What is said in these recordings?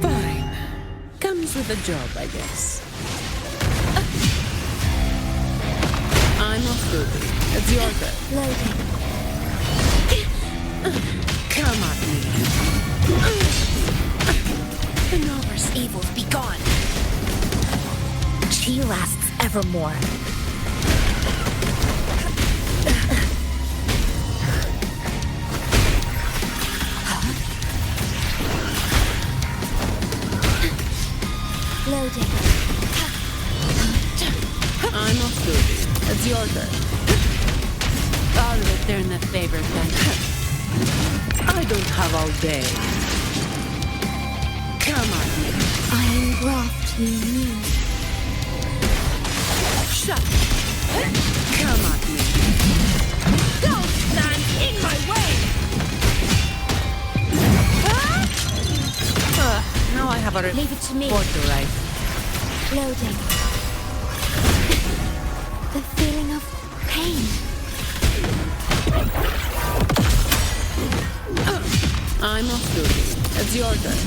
Fine. Comes with a job, I guess. I'm off duty. It's your turn. Loading. Come at me. The Nover's evils be gone. She lasts evermore. Loading. I'm off duty. It's your turn. I'll return the favor then. I don't have all day. Come at me. I engraft you new. Shut. Come at me. Don't stand in my way! Now I have a Leave it to me. report to write. Loading. The feeling of pain. I'm off duty. It's your turn.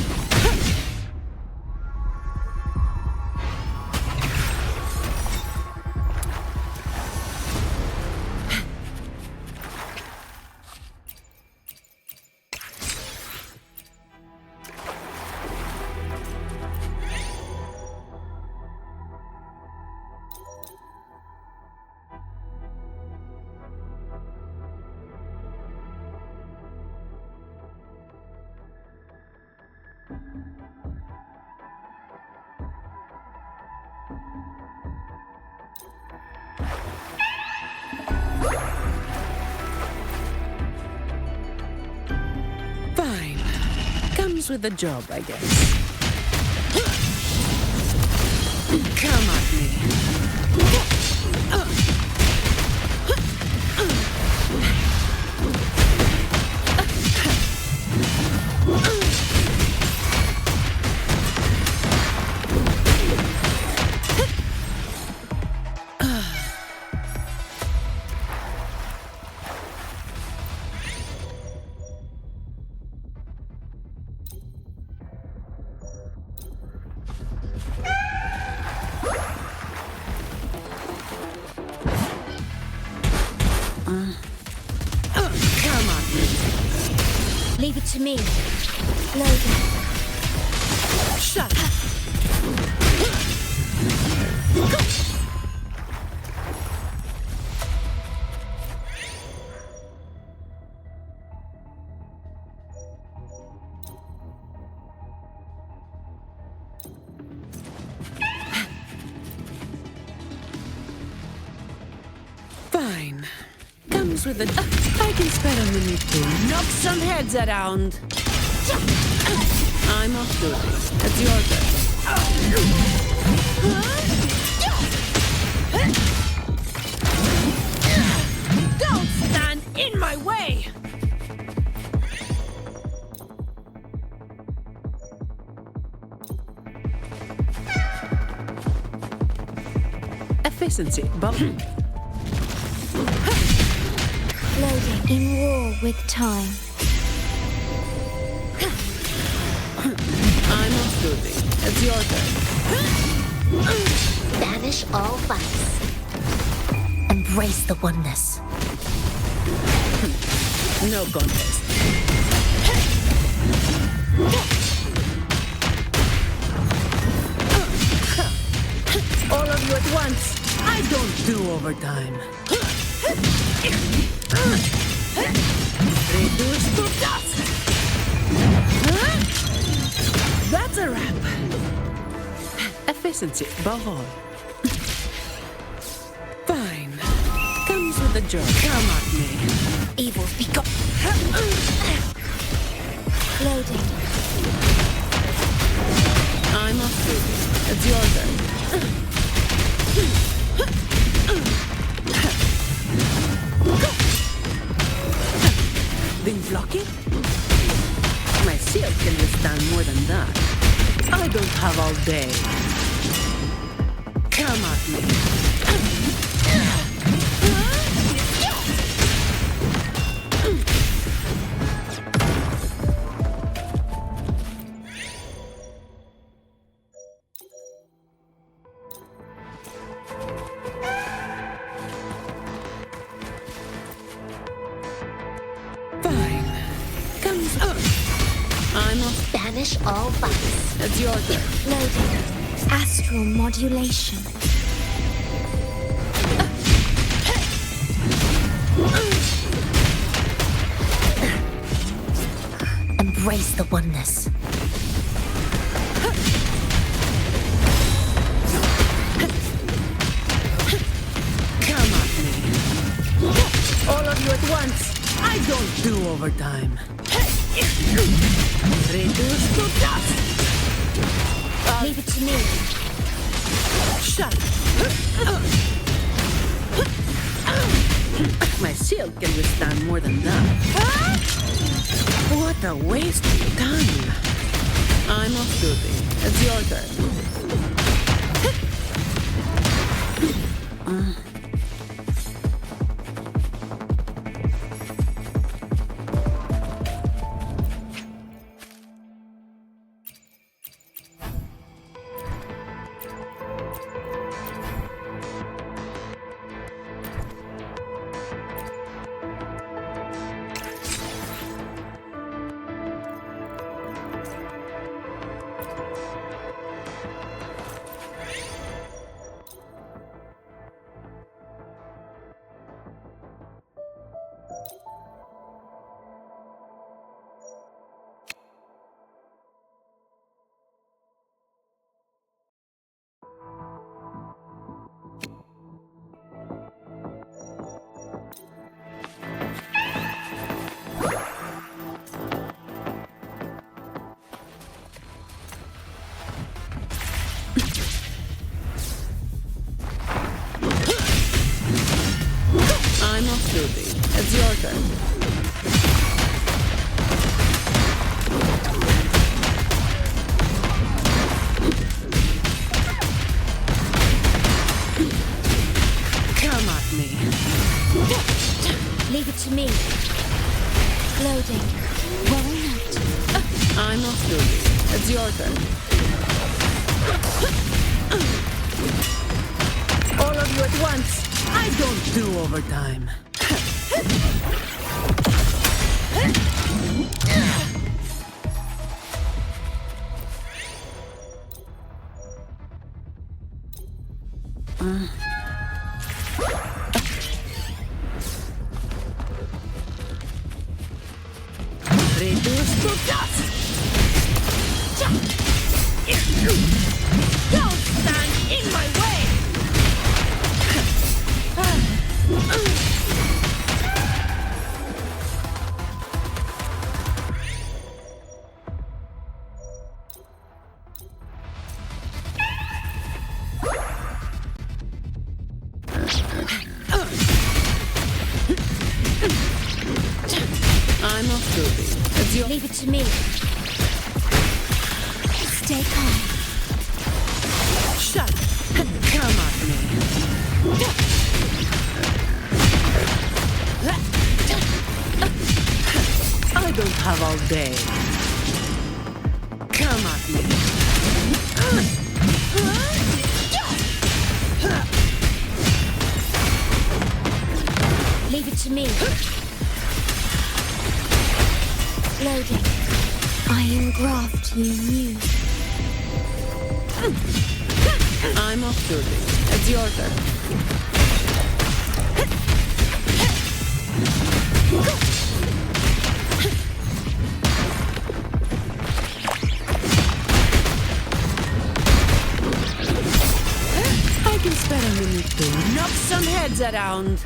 Fine. Comes with a job, I guess. Come at me. Come at me. Leave it to me. Loading. Shut up. Fine. Comes with a... I can spare a minute to knock some heads around. I'm off duty. It's your turn. Don't stand in my way! Efficiency button. Loading. In war with time. I'm off duty. It's your turn. Banish all vice. Embrace the oneness. No contest. All of you at once. I don't do overtime. Reduce to dust. That's a wrap. Efficiency above all. Fine. Comes with a job. Come at me. Evils be gone. Loading. I'm off duty. It's your turn. Been blocking? My shield can withstand more than that. I don't have all day. Come at me. banish all vice. It's your turn. Loading. Astral modulation. Embrace the oneness. Come at me. All of you at once. I don't do overtime. Reduce to dust. Leave it to me. Shut. My shield can withstand more than that. What a waste of time. I'm off duty. It's your turn. I'm off duty. It's your turn. Come at me. Leave it to me. Loading. Worry not. I'm off duty. It's your turn. All of you at once. I don't do overtime. Reduce to dust. Don't stand in my way. I'm off duty. It's your... Leave it to me. Stay calm. Shut. Come at me. I don't have all day. Come at me. Leave it to me. Loading. I engraft you new. I'm off duty. It's your turn. I can spare a minute to knock some heads around.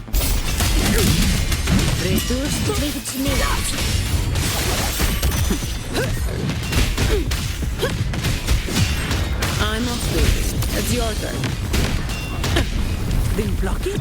Reduce to... Leave it to me. I'm off duty. It's your turn. Been blocking?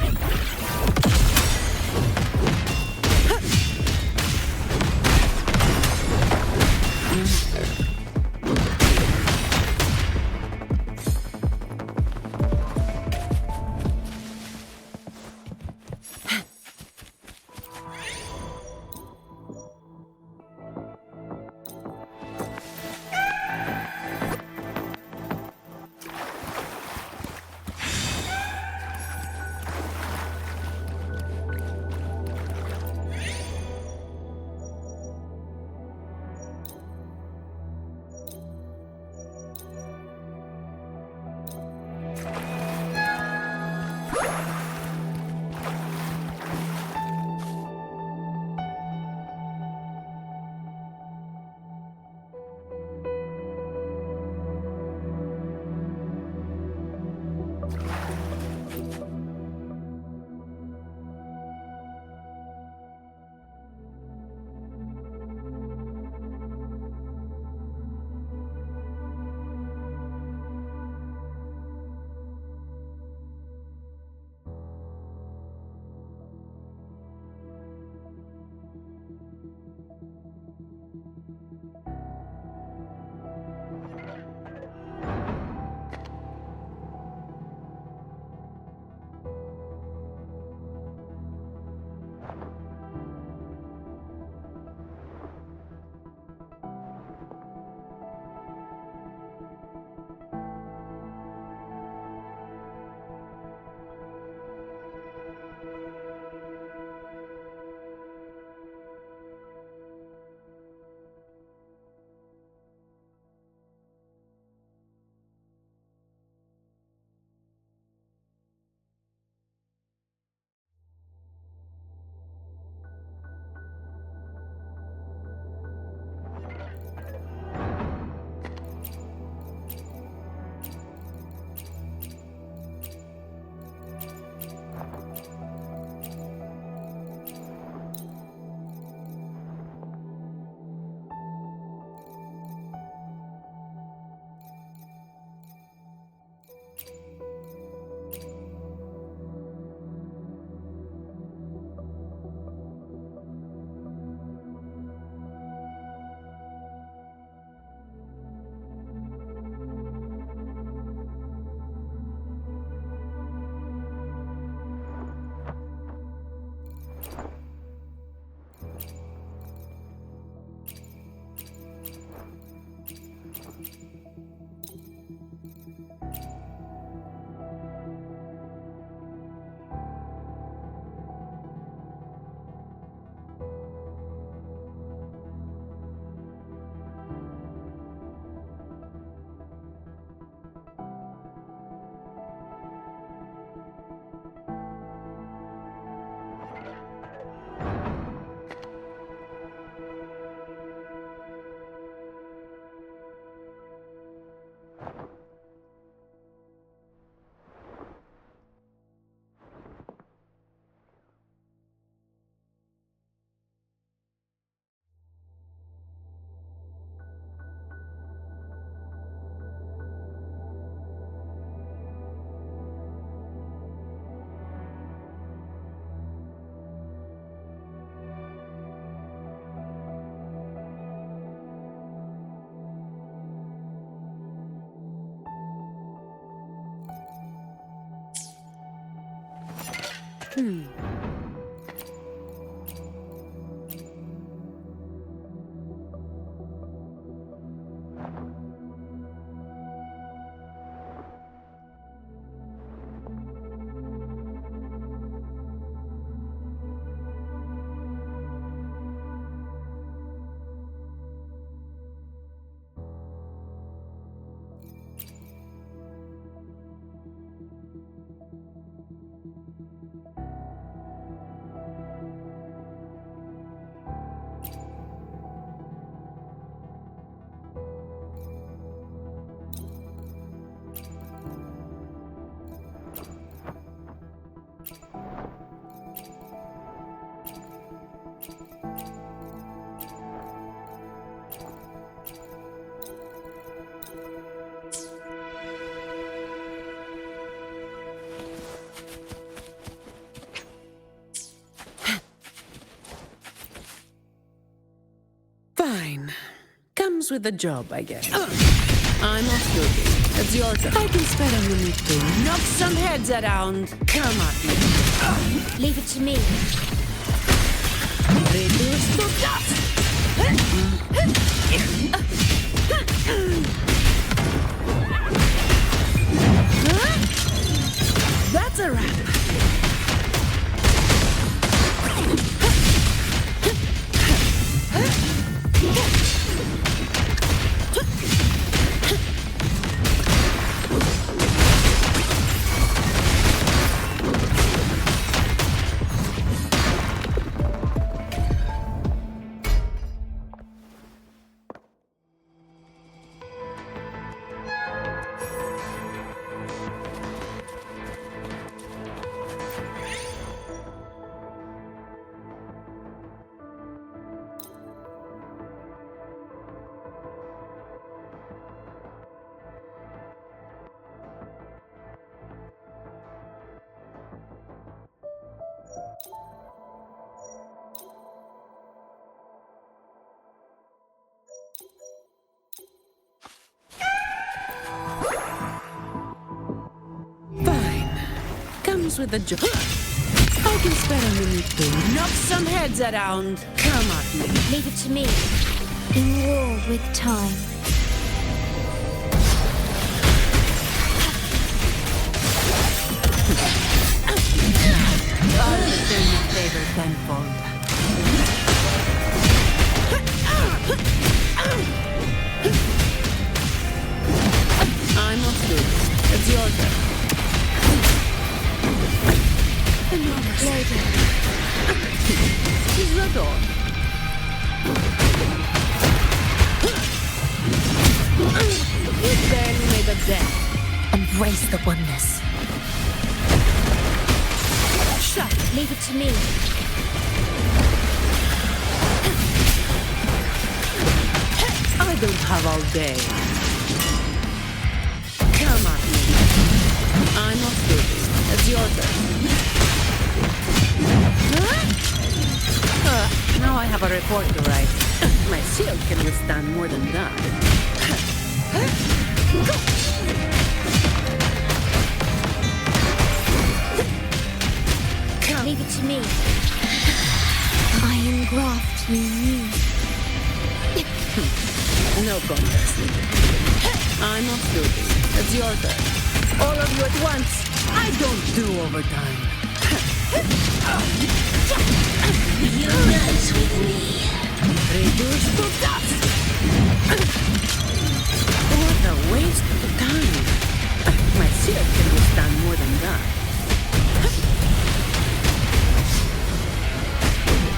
Fine. Comes with the job, I guess. I'm off duty. It's your turn. I can spare a minute to knock some heads around. Come at me. Leave it to me. Reduce to dust. That's a wrap. With the job. I can spare a minute to knock some heads around. Come at me. Leave it to me. In war with time. I'll return your favor tenfold. I'm off duty. It's your turn. Lady. Is that all? You barely made a dent. Embrace the oneness. Shut. Leave it to me. I don't have all day. Come at me. I'm off duty. It's your turn. Now I have a report to write. My shield can withstand more than that. Leave it to me. I engraft you new. No contest. I'm off duty. It's your turn. All of you at once. I don't do overtime. Unite with me. Reduce to dust. What a waste of time. My shield can withstand more than that.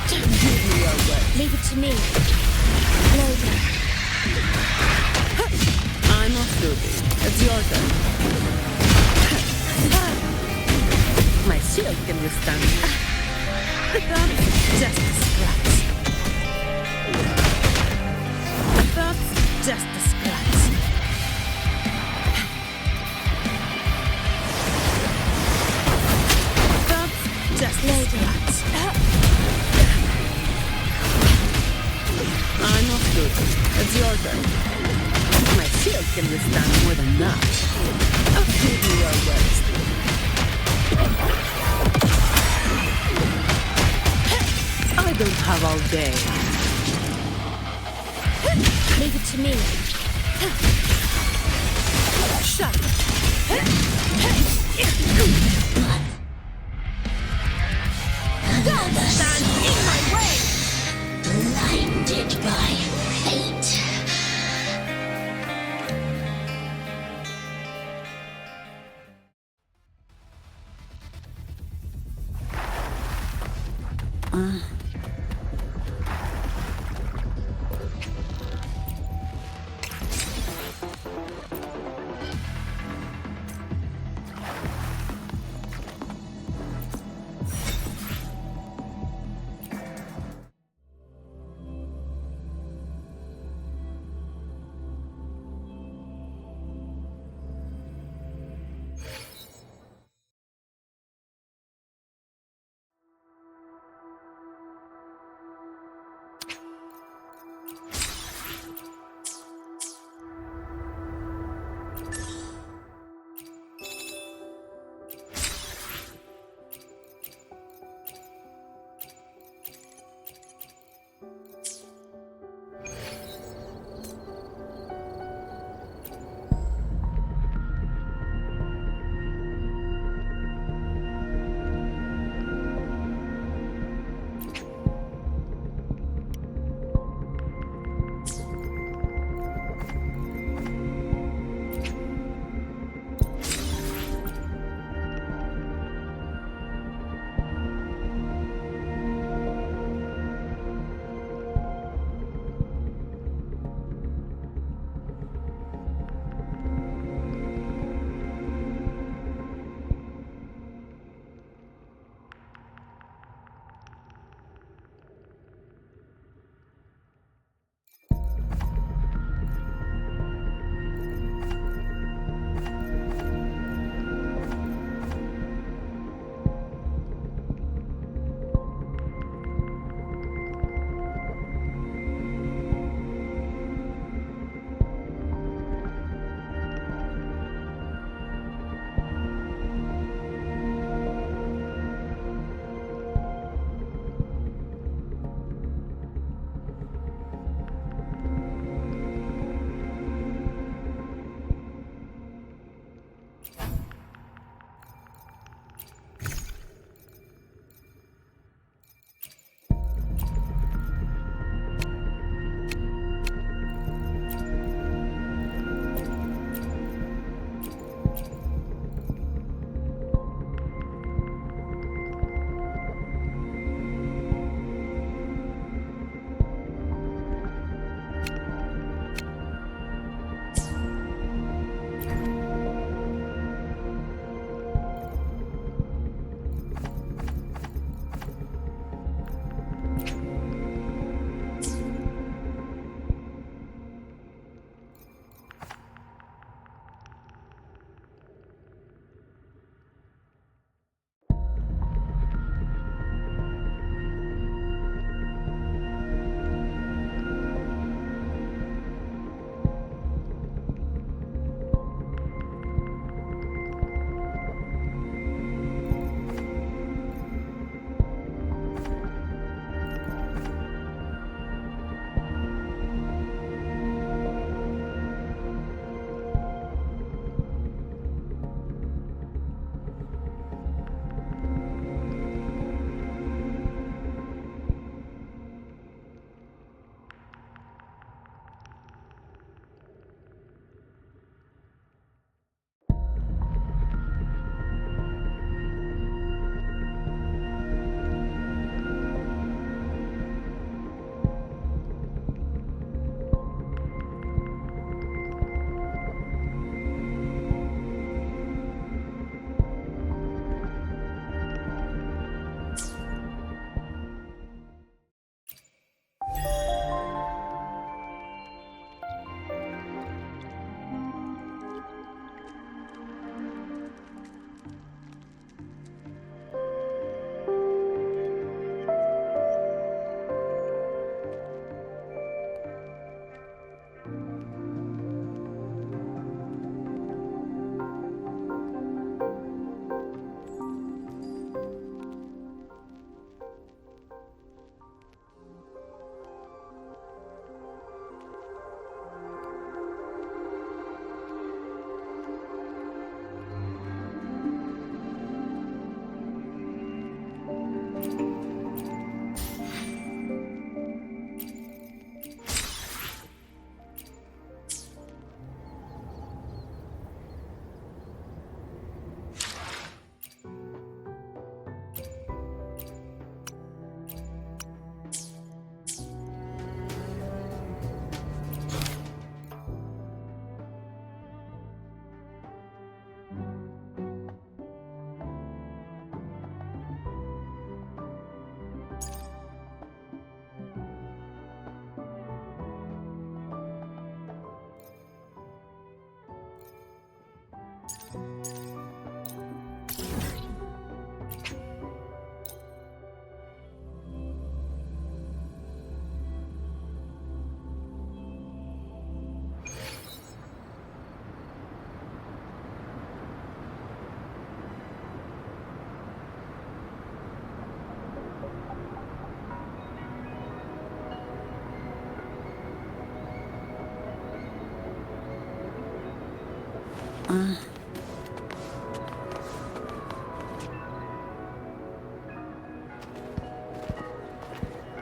Give me your word. Leave it to me. Loading. I'm off duty. It's your turn. My shield can withstand. That's just a scratch. That's just a scratch. That's just a scratch. I'm off duty. It's your turn. My shield can withstand more than that. Give me your worst. don't have all day. Leave it to me. Shut up. Don't stand in my way! Blinded by fate.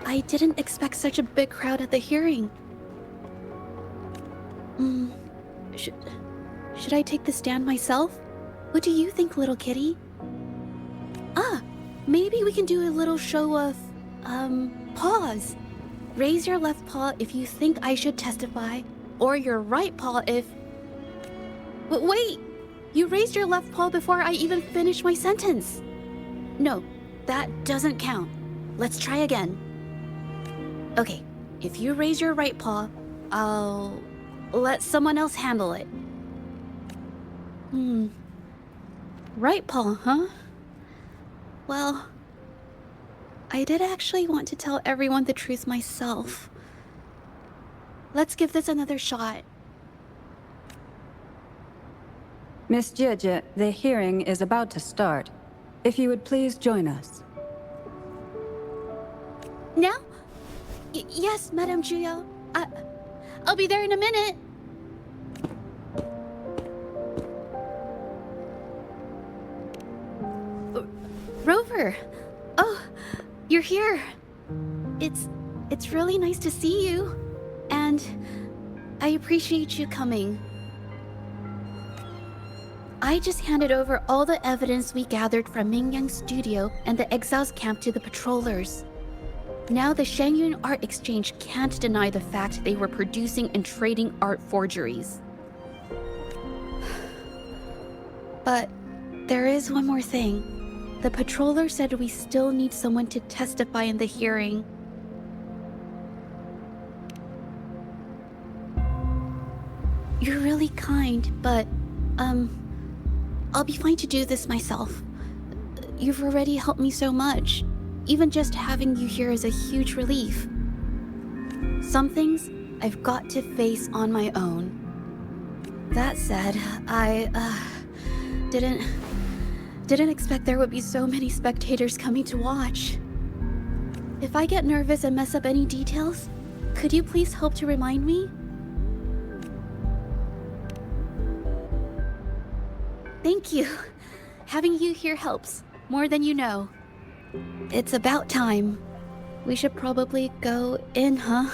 I didn't expect such a big crowd at the hearing. Should I take the stand myself? What do you think, little kitty? Maybe we can do a little show of, paws. Raise your left paw if you think I should testify, or your right paw if... Wait! You raised your left paw before I even finished my sentence. No, that doesn't count. Let's try again. Okay, if you raise your right paw, I'll let someone else handle it. Right paw, huh? Well, I did actually want to tell everyone the truth myself. Let's give this another shot. Miss Jieje, the hearing is about to start. If you would please join us. Now? Yes, Madame Juyo. I'll be there in a minute. Rover. Oh, you're here. It's really nice to see you. And I appreciate you coming. I just handed over all the evidence we gathered from Mingyang's studio and the exiles camp to the patrollers. Now the Shangyun Art Exchange can't deny the fact they were producing and trading art forgeries. But there is one more thing. The patroller said we still need someone to testify in the hearing. You're really kind, but, I'll be fine to do this myself. You've already helped me so much. Even just having you here is a huge relief. Some things I've got to face on my own. That said, I, didn't expect there would be so many spectators coming to watch. If I get nervous and mess up any details, could you please help to remind me? Thank you. Having you here helps, more than you know. It's about time. We should probably go in, huh?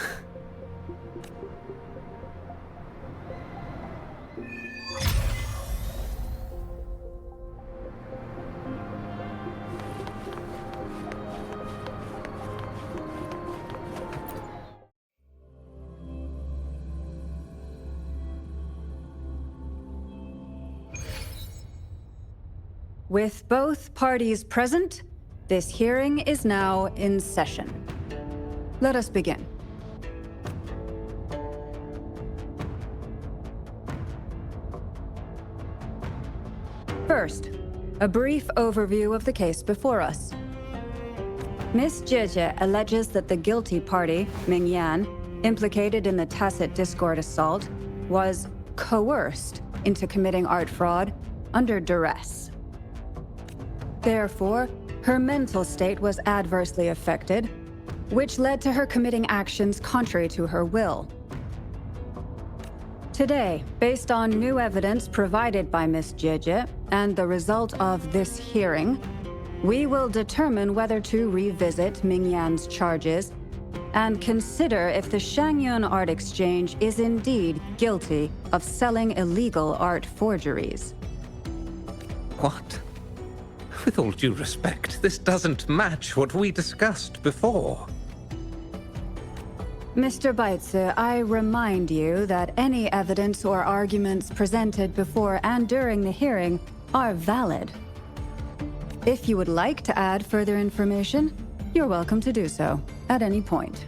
With both parties present, this hearing is now in session. Let us begin. First, a brief overview of the case before us. Miss Jieje alleges that the guilty party, Mingyan, implicated in the tacit discord assault, was coerced into committing art fraud under duress. Therefore, her mental state was adversely affected, which led to her committing actions contrary to her will. Today, based on new evidence provided by Miss Jieje and the result of this hearing, we will determine whether to revisit Mingyan's charges and consider if the Shangyun Art Exchange is indeed guilty of selling illegal art forgeries. What? With all due respect, this doesn't match what we discussed before. Mr. Baitsu, I remind you that any evidence or arguments presented before and during the hearing are valid. If you would like to add further information, you're welcome to do so at any point.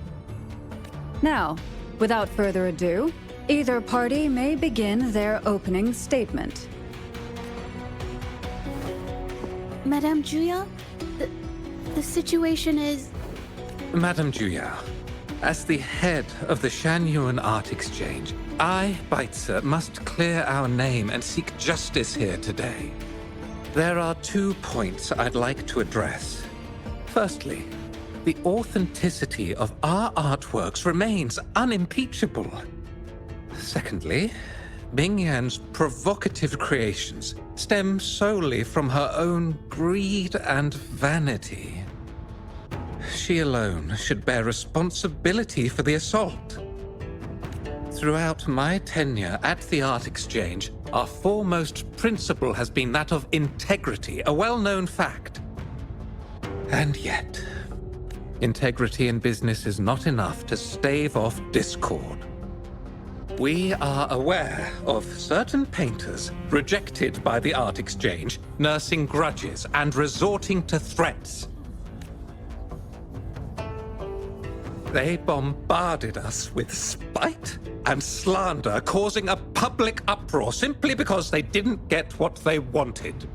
Now, without further ado, either party may begin their opening statement. Madame Juya, the situation is... Madame Juya, as the head of the Shanyuan Art Exchange, I, Baitzer, must clear our name and seek justice here today. There are 2 points I'd like to address. Firstly, the authenticity of our artworks remains unimpeachable. Secondly, Mingyan's provocative creations stem solely from her own greed and vanity. She alone should bear responsibility for the assault. Throughout my tenure at the Art Exchange, our foremost principle has been that of integrity, a well-known fact. And yet, integrity in business is not enough to stave off discord. We are aware of certain painters rejected by the Art Exchange, nursing grudges and resorting to threats. They bombarded us with spite and slander, causing a public uproar simply because they didn't get what they wanted.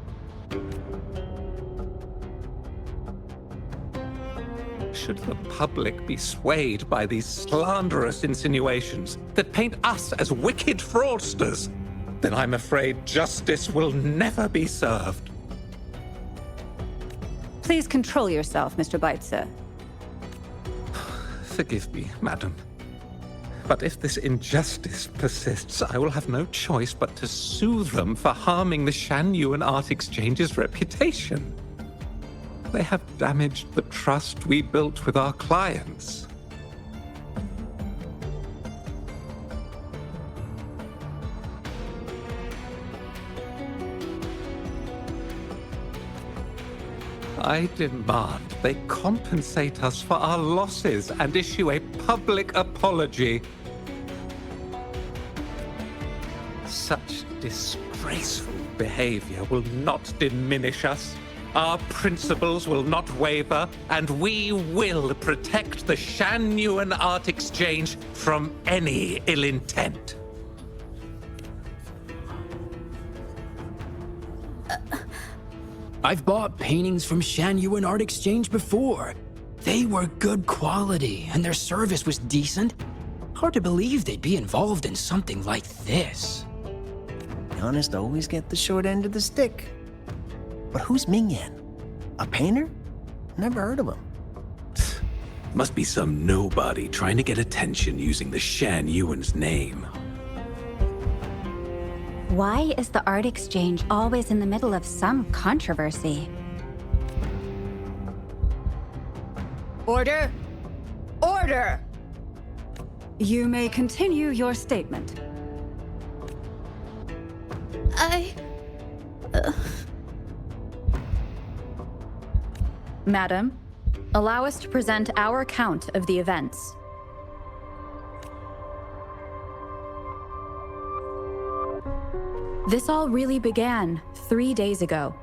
Should the public be swayed by these slanderous insinuations that paint us as wicked fraudsters, then I'm afraid justice will never be served. Please control yourself, Mr. Baitzer. Forgive me, madam. But if this injustice persists, I will have no choice but to sue them for harming the Shanyuan Art Exchange's reputation. They have damaged the trust we built with our clients. I demand they compensate us for our losses and issue a public apology. Such disgraceful behavior will not diminish us. Our principles will not waver, and we will protect the Shanyuan Art Exchange from any ill intent. I've bought paintings from Shanyuan Art Exchange before. They were good quality, and their service was decent. Hard to believe they'd be involved in something like this. The honest always get the short end of the stick. But who's Mingyan? A painter? Never heard of him. Must be some nobody trying to get attention using the Shanyuan's name. Why is the Art Exchange always in the middle of some controversy? Order! Order! You may continue your statement. Madam, allow us to present our account of the events. This all really began 3 days ago.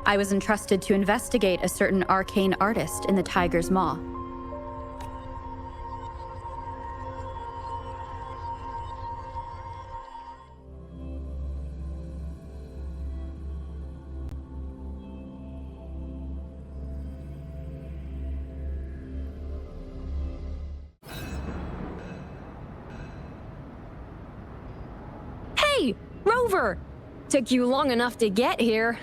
I was entrusted to investigate a certain arcane artist in the Tiger's Maw. Hey, Rover! Took you long enough to get here.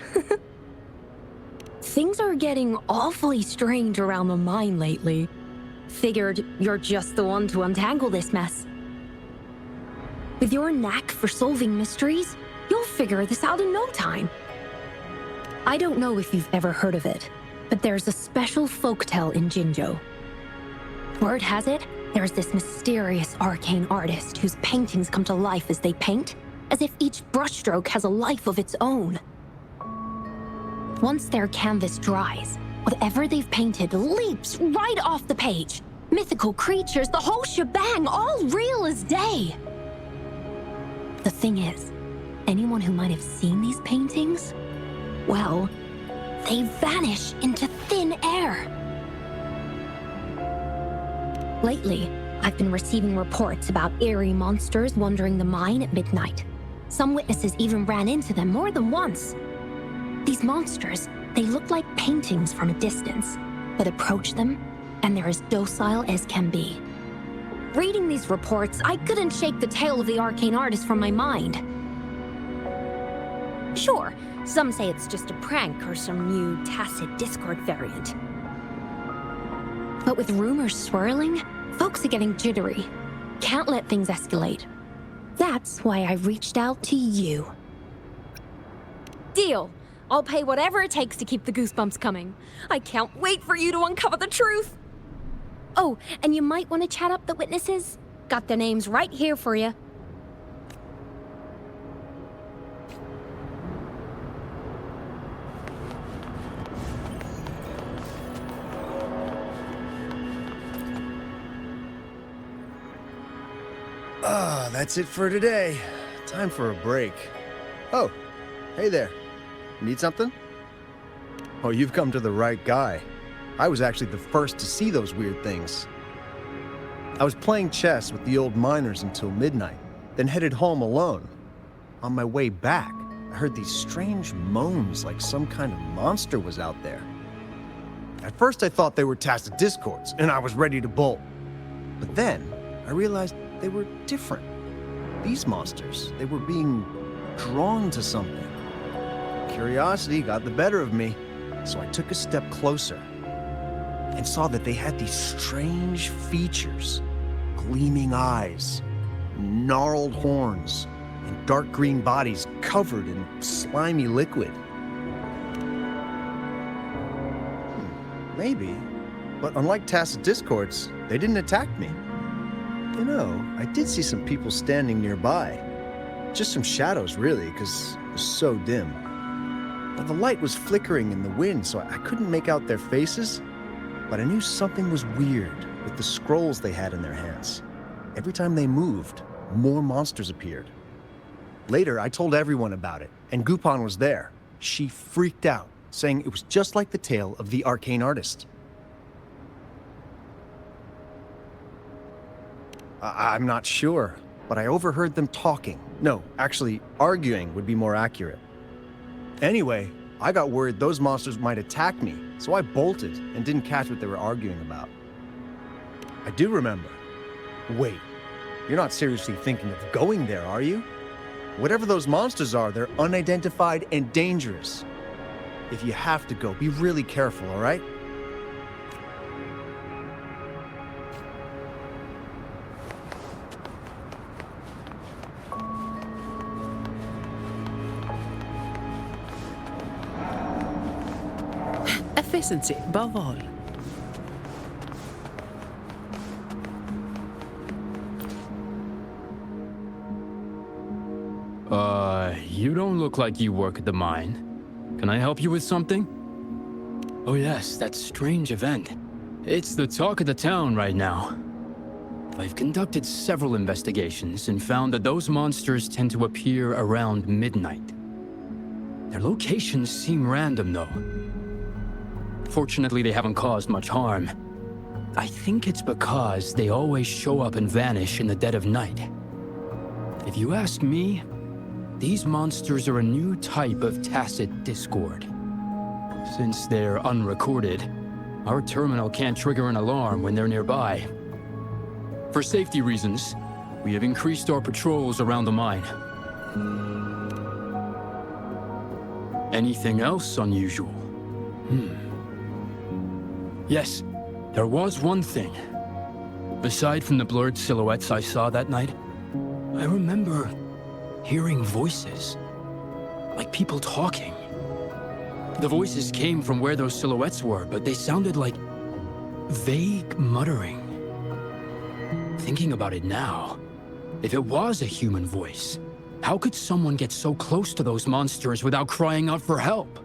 Things are getting awfully strange around the mine lately. Figured you're just the one to untangle this mess. With your knack for solving mysteries, you'll figure this out in no time. I don't know if you've ever heard of it, but there's a special folktale in Jinzhou. Word has it, there's this mysterious arcane artist whose paintings come to life as they paint, as if each brushstroke has a life of its own. Once their canvas dries, whatever they've painted leaps right off the page. Mythical creatures, the whole shebang, all real as day. The thing is, anyone who might have seen these paintings, well, they vanish into thin air. Lately, I've been receiving reports about eerie monsters wandering the mine at midnight. Some witnesses even ran into them more than once. These monsters, They look like paintings from a distance, but approach them, and they're as docile as can be. Reading these reports, I couldn't shake the tale of the arcane artist from my mind. Sure, some say it's just a prank or some new tacit Discord variant. But with rumors swirling, folks are getting jittery. Can't let things escalate. That's why I reached out to you. Deal. I'll pay whatever it takes to keep the goosebumps coming. I can't wait for you to uncover the truth. Oh, and you might want to chat up the witnesses. Got their names right here for you. That's it for today. Time for a break. Oh, hey there. Need something? Oh, you've come to the right guy. I was actually the first to see those weird things. I was playing chess with the old miners until midnight, then headed home alone. On my way back, I heard these strange moans like some kind of monster was out there. At first I thought they were tacit discords, and I was ready to bolt. But then I realized they were different. These monsters, they were being drawn to something. Curiosity got the better of me, so I took a step closer and saw that they had these strange features. Gleaming eyes, gnarled horns, and dark green bodies covered in slimy liquid. Maybe, but unlike tacit discords, they didn't attack me. You know, I did see some people standing nearby. Just some shadows, really, because it was so dim. But the light was flickering in the wind, so I couldn't make out their faces. But I knew something was weird with the scrolls they had in their hands. Every time they moved, more monsters appeared. Later, I told everyone about it, and Gupon was there. She freaked out, saying it was just like the tale of the arcane artist. I'm not sure, but I overheard them talking. No, actually, arguing would be more accurate. Anyway, I got worried those monsters might attack me, so I bolted and didn't catch what they were arguing about. I do remember. Wait, you're not seriously thinking of going there, are you? Whatever those monsters are, they're unidentified and dangerous. If you have to go, be really careful, all right? Efficiency, above all. You don't look like you work at the mine. Can I help you with something? Oh yes, that strange event. It's the talk of the town right now. I've conducted several investigations and found that those monsters tend to appear around midnight. Their locations seem random, though. Fortunately, they haven't caused much harm. I think it's because they always show up and vanish in the dead of night. If you ask me, these monsters are a new type of tacit discord. Since they're unrecorded, our terminal can't trigger an alarm when they're nearby. For safety reasons, we have increased our patrols around the mine. Anything else unusual? Yes, there was one thing. Aside from the blurred silhouettes I saw that night, I remember hearing voices, like people talking. The voices came from where those silhouettes were, but they sounded like vague muttering. Thinking about it now, if it was a human voice, how could someone get so close to those monsters without crying out for help?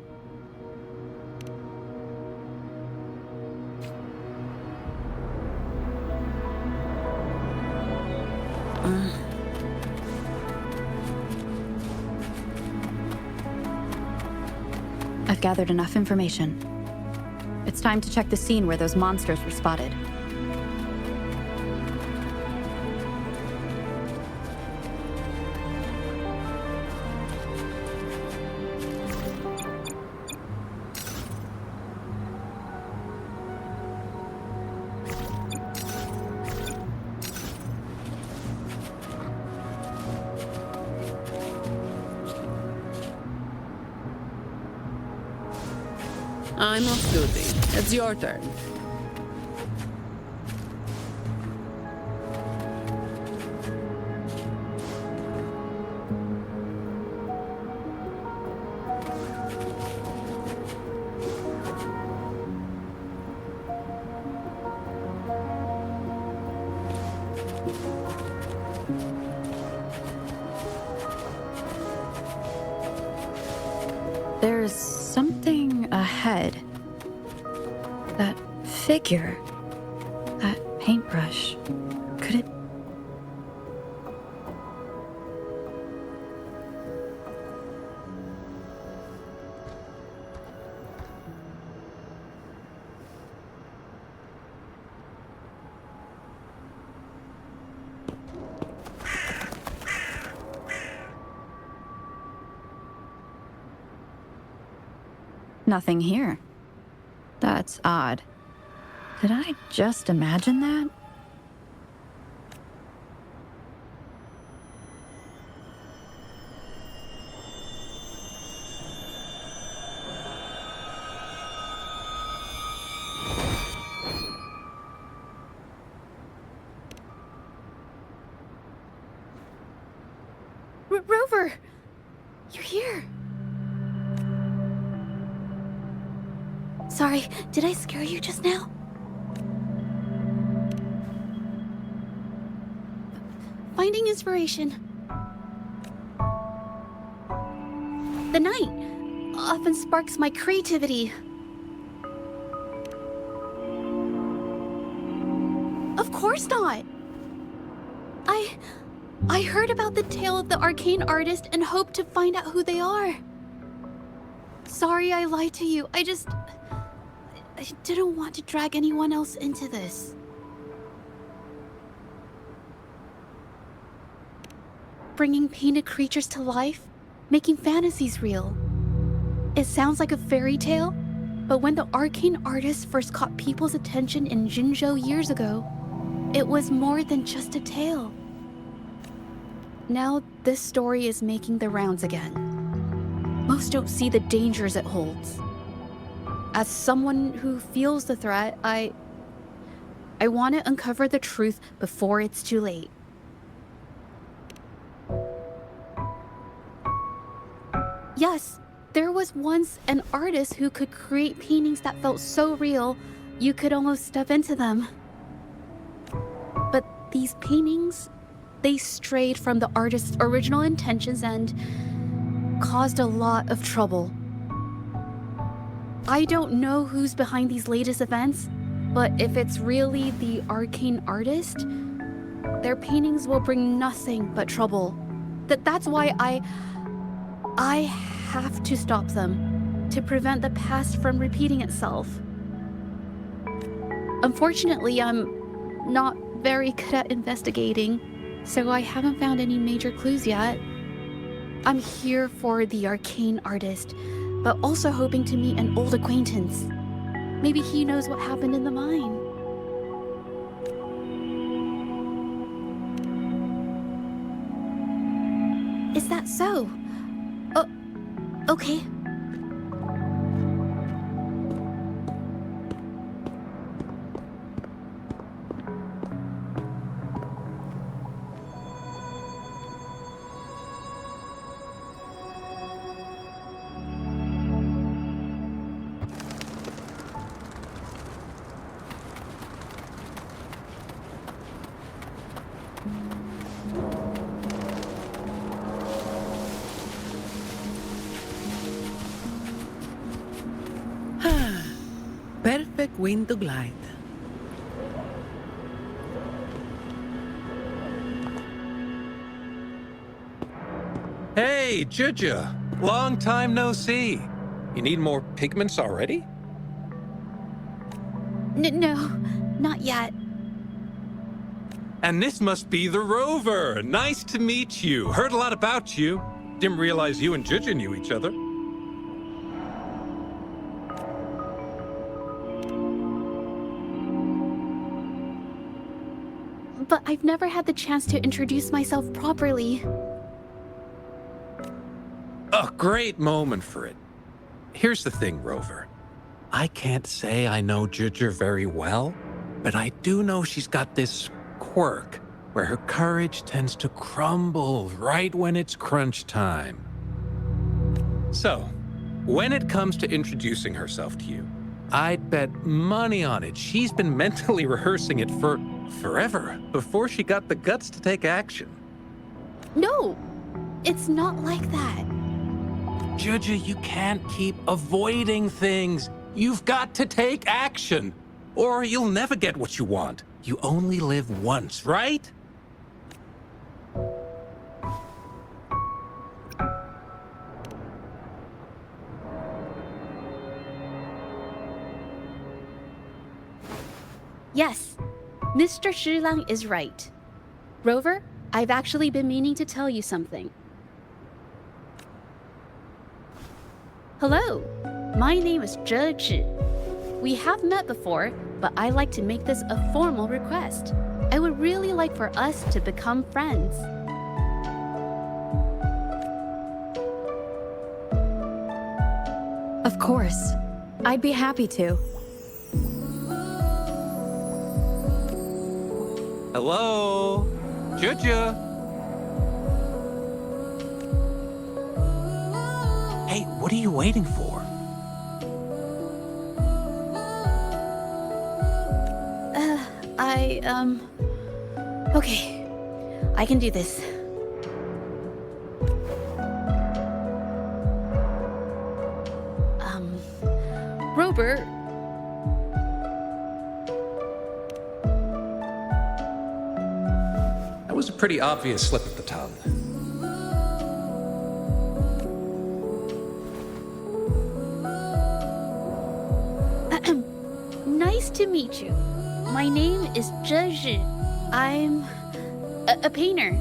I've gathered enough information. It's time to check the scene where those monsters were spotted. I'm off duty. It's your turn. There's something ahead. That figure. That paintbrush. Could it... Nothing here. That's odd. Did I just imagine that? Rover! You're here! Sorry, did I scare you just now? Finding inspiration. The night often sparks my creativity. Of course not! I heard about the tale of the arcane artist and hoped to find out who they are. Sorry I lied to you. I didn't want to drag anyone else into this. Bringing painted creatures to life, making fantasies real. It sounds like a fairy tale, but when the arcane artist first caught people's attention in Jinzhou years ago, it was more than just a tale. Now this story is making the rounds again. Most don't see the dangers it holds. As someone who feels the threat, I want to uncover the truth before it's too late. Yes, there was once an artist who could create paintings that felt so real, you could almost step into them. But these paintings, they strayed from the artist's original intentions and caused a lot of trouble. I don't know who's behind these latest events, but if it's really the arcane artist, their paintings will bring nothing but trouble. That's why I have to stop them, to prevent the past from repeating itself. Unfortunately, I'm not very good at investigating, so I haven't found any major clues yet. I'm here for the arcane artist, but also hoping to meet an old acquaintance. Maybe he knows what happened in the mine. Is that so? Oh, okay. Perfect wind to glide. Hey, Juju! Long time no see. You need more pigments already? No, not yet. And this must be the Rover. Nice to meet you. Heard a lot about you. Didn't realize you and Juju knew each other. But I've never had the chance to introduce myself properly. A great moment for it. Here's the thing, Rover. I can't say I know Juju very well, but I do know she's got this quirk where her courage tends to crumble right when it's crunch time. So, when it comes to introducing herself to you, I'd bet money on it she's been mentally rehearsing it for forever before she got the guts to take action. No, it's not like that. Juju, you can't keep avoiding things. You've got to take action, or you'll never get what you want. You only live once, right? Yes, Mr. Shilang is right. Rover, I've actually been meaning to tell you something. Hello, my name is Zhe Zhi. We have met before, but I like to make this a formal request. I would really like for us to become friends. Of course. I'd be happy to. Hello? Juju? Hey, what are you waiting for? Okay. I can do this. Robert. That was a pretty obvious slip of the tongue. Nice to meet you. My name is Zhe Zhi. I'm a painter.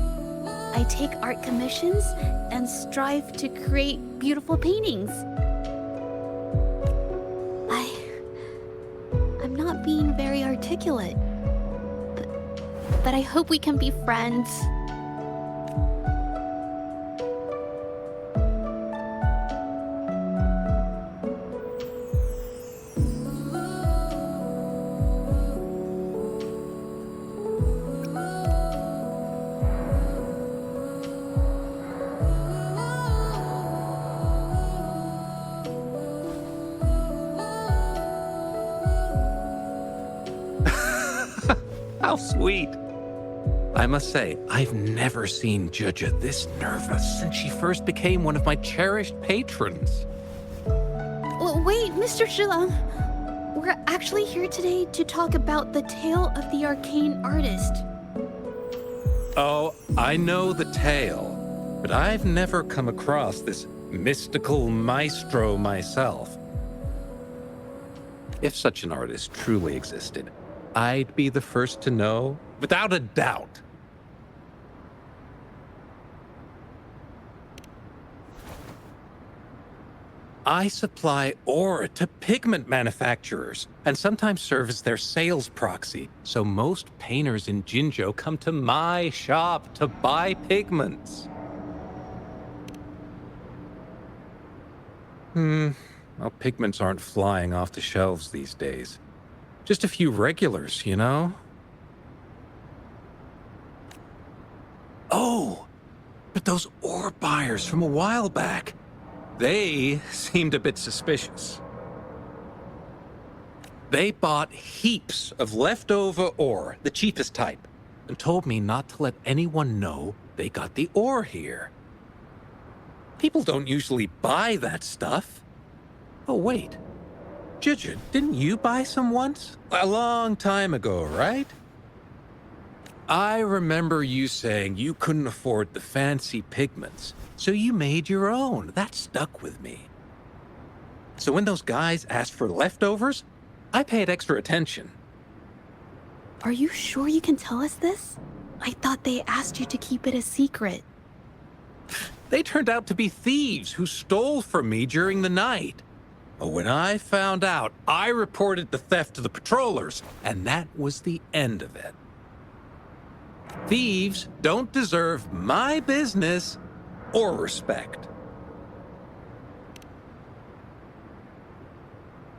I take art commissions and strive to create beautiful paintings. I'm not being very articulate, but I hope we can be friends. How sweet. I must say, I've never seen Juju this nervous since she first became one of my cherished patrons. Wait, Mr. Shilang. We're actually here today to talk about the tale of the arcane artist. Oh, I know the tale, but I've never come across this mystical maestro myself. If such an artist truly existed, I'd be the first to know, without a doubt. I supply ore to pigment manufacturers and sometimes serve as their sales proxy, so most painters in Jinzhou come to my shop to buy pigments. Well, pigments aren't flying off the shelves these days. Just a few regulars, you know? Oh, but those ore buyers from a while back, they seemed a bit suspicious. They bought heaps of leftover ore, the cheapest type, and told me not to let anyone know they got the ore here. People don't usually buy that stuff. Oh, wait. Juju, didn't you buy some once? A long time ago, right? I remember you saying you couldn't afford the fancy pigments, so you made your own. That stuck with me. So when those guys asked for leftovers, I paid extra attention. Are you sure you can tell us this? I thought they asked you to keep it a secret. They turned out to be thieves who stole from me during the night. But when I found out, I reported the theft to the patrollers, and that was the end of it. Thieves don't deserve my business or respect.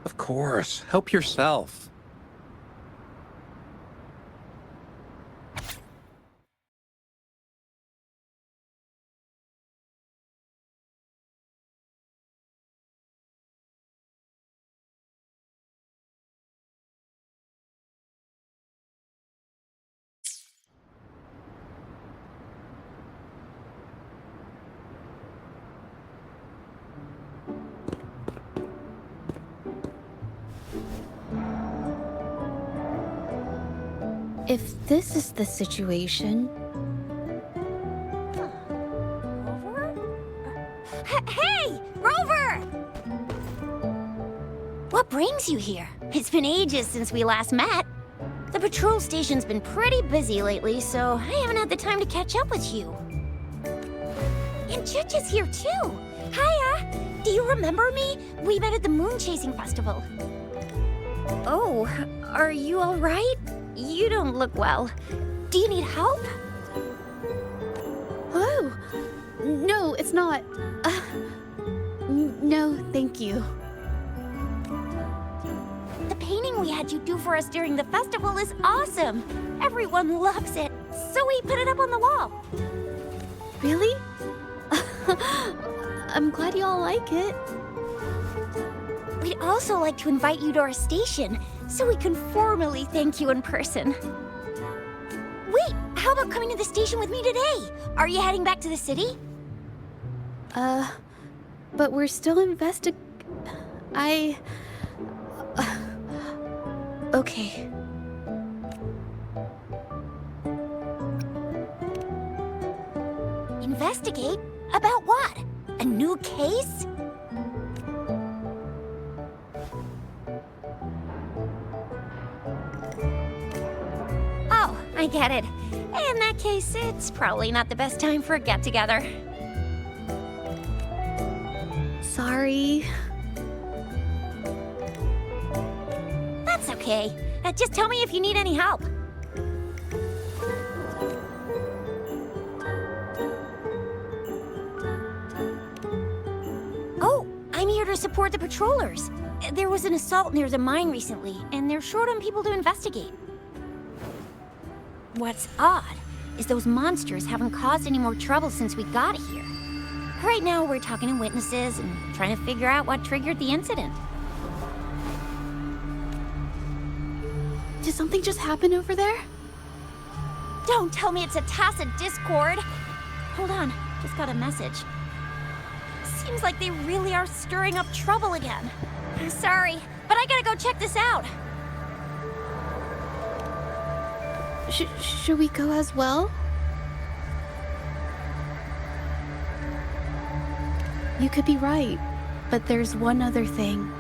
Of course. Help yourself. If this is the situation... Hey, Rover! What brings you here? It's been ages since we last met. The patrol station's been pretty busy lately, so I haven't had the time to catch up with you. And Chich is here too. Hiya! Do you remember me? We met at the moon chasing festival. Oh, are you all right? You don't look well. Do you need help? Hello? No, it's not. No, thank you. The painting we had you do for us during the festival is awesome. Everyone loves it, so we put it up on the wall. Really? I'm glad you all like it. We'd also like to invite you to our station, so we can formally thank you in person. Wait, how about coming to the station with me today? Are you heading back to the city? But we're still okay. Investigate? About what? A new case? Oh, I get it. In that case, it's probably not the best time for a get-together. Sorry. That's okay. Just tell me if you need any help. Oh, I'm here to support the patrollers. There was an assault near the mine recently, and they're short on people to investigate. What's odd is those monsters haven't caused any more trouble since we got here. Right now, we're talking to witnesses and trying to figure out what triggered the incident. Did something just happen over there? Don't tell me it's a tacit discord. Hold on, just got a message. Seems like they really are stirring up trouble again. I'm sorry, but I gotta go check this out. Should we go as well? You could be right, but there's one other thing.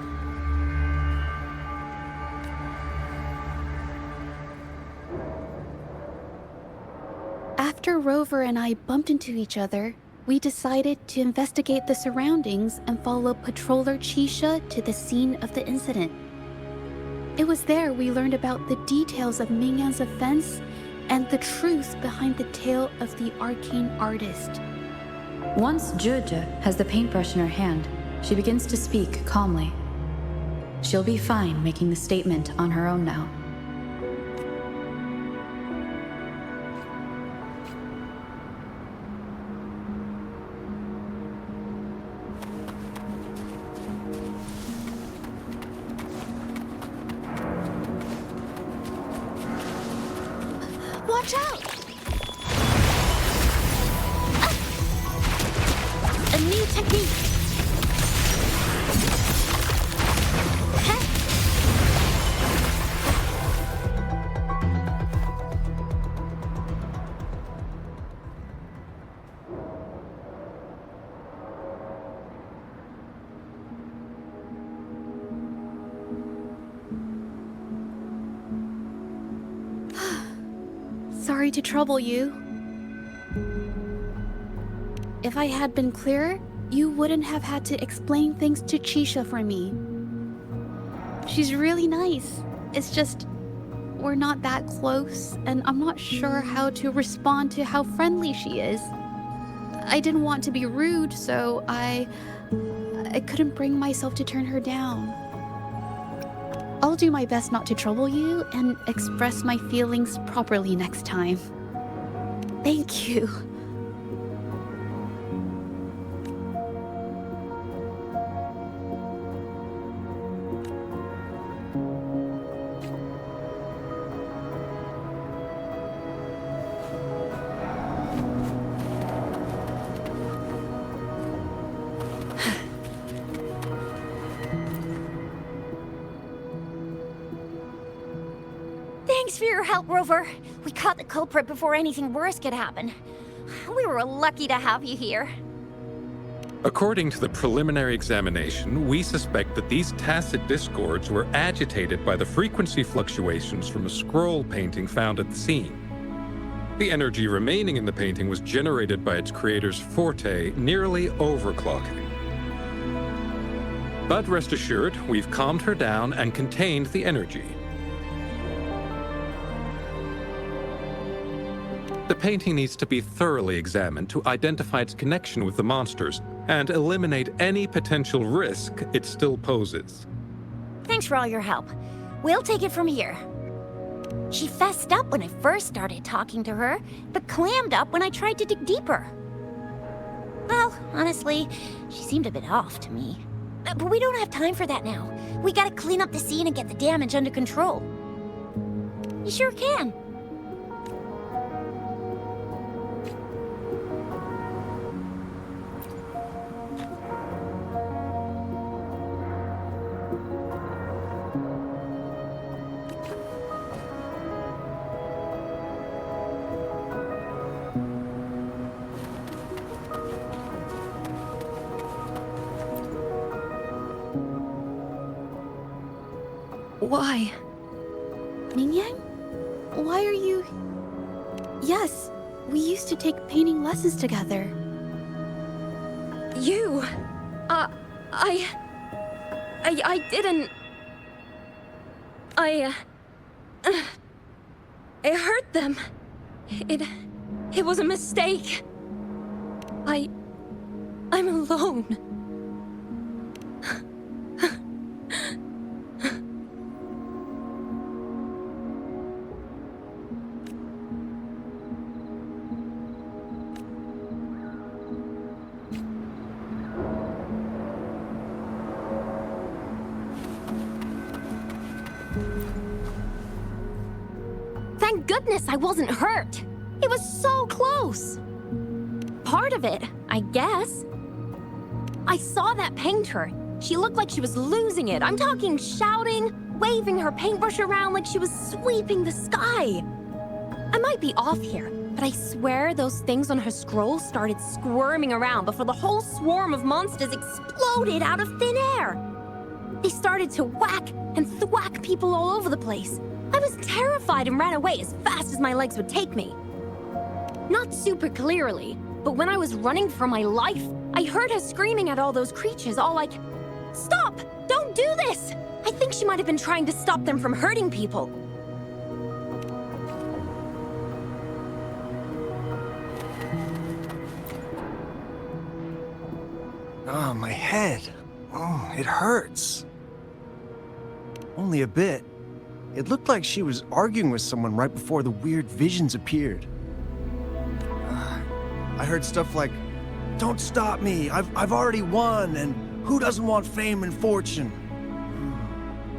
After Rover and I bumped into each other, we decided to investigate the surroundings and follow Patroller Chisha to the scene of the incident. It was there we learned about the details of Mingyan's offense and the truth behind the tale of the arcane artist. Once Zheje has the paintbrush in her hand, she begins to speak calmly. She'll be fine making the statement on her own now. Watch out! A new technique. Sorry to trouble you. If I had been clearer, you wouldn't have had to explain things to Chisha for me. She's really nice. It's just, we're not that close, and I'm not sure how to respond to how friendly she is. I didn't want to be rude, so I couldn't bring myself to turn her down. I'll do my best not to trouble you and express my feelings properly next time. Thank you. Thanks for your help, Rover. We caught the culprit before anything worse could happen. We were lucky to have you here. According to the preliminary examination, we suspect that these tacit discords were agitated by the frequency fluctuations from a scroll painting found at the scene. The energy remaining in the painting was generated by its creator's forte, nearly overclocking. But rest assured, we've calmed her down and contained the energy. The painting needs to be thoroughly examined to identify its connection with the monsters and eliminate any potential risk it still poses. Thanks for all your help. We'll take it from here. She fessed up when I first started talking to her, but clammed up when I tried to dig deeper. Well, honestly, she seemed a bit off to me. But we don't have time for that now. We gotta clean up the scene and get the damage under control. You sure can. Why? Mingyang? Why are you... Yes, we used to take painting lessons together. You... I didn't... I hurt them. It was a mistake. I'm alone. Thank goodness I wasn't hurt. It was so close. Part of it, I guess. I saw that painter. She looked like she was losing it. I'm talking shouting, waving her paintbrush around like she was sweeping the sky. I might be off here, but I swear those things on her scroll started squirming around before the whole swarm of monsters exploded out of thin air. They started to whack and thwack people all over the place. I was terrified and ran away as fast as my legs would take me. Not super clearly, but when I was running for my life, I heard her screaming at all those creatures, all like, "Stop! Don't do this!" I think she might have been trying to stop them from hurting people. Oh, my head. Oh, it hurts. Only a bit. It looked like she was arguing with someone right before the weird visions appeared. I heard stuff like, "Don't stop me, I've already won, and who doesn't want fame and fortune?"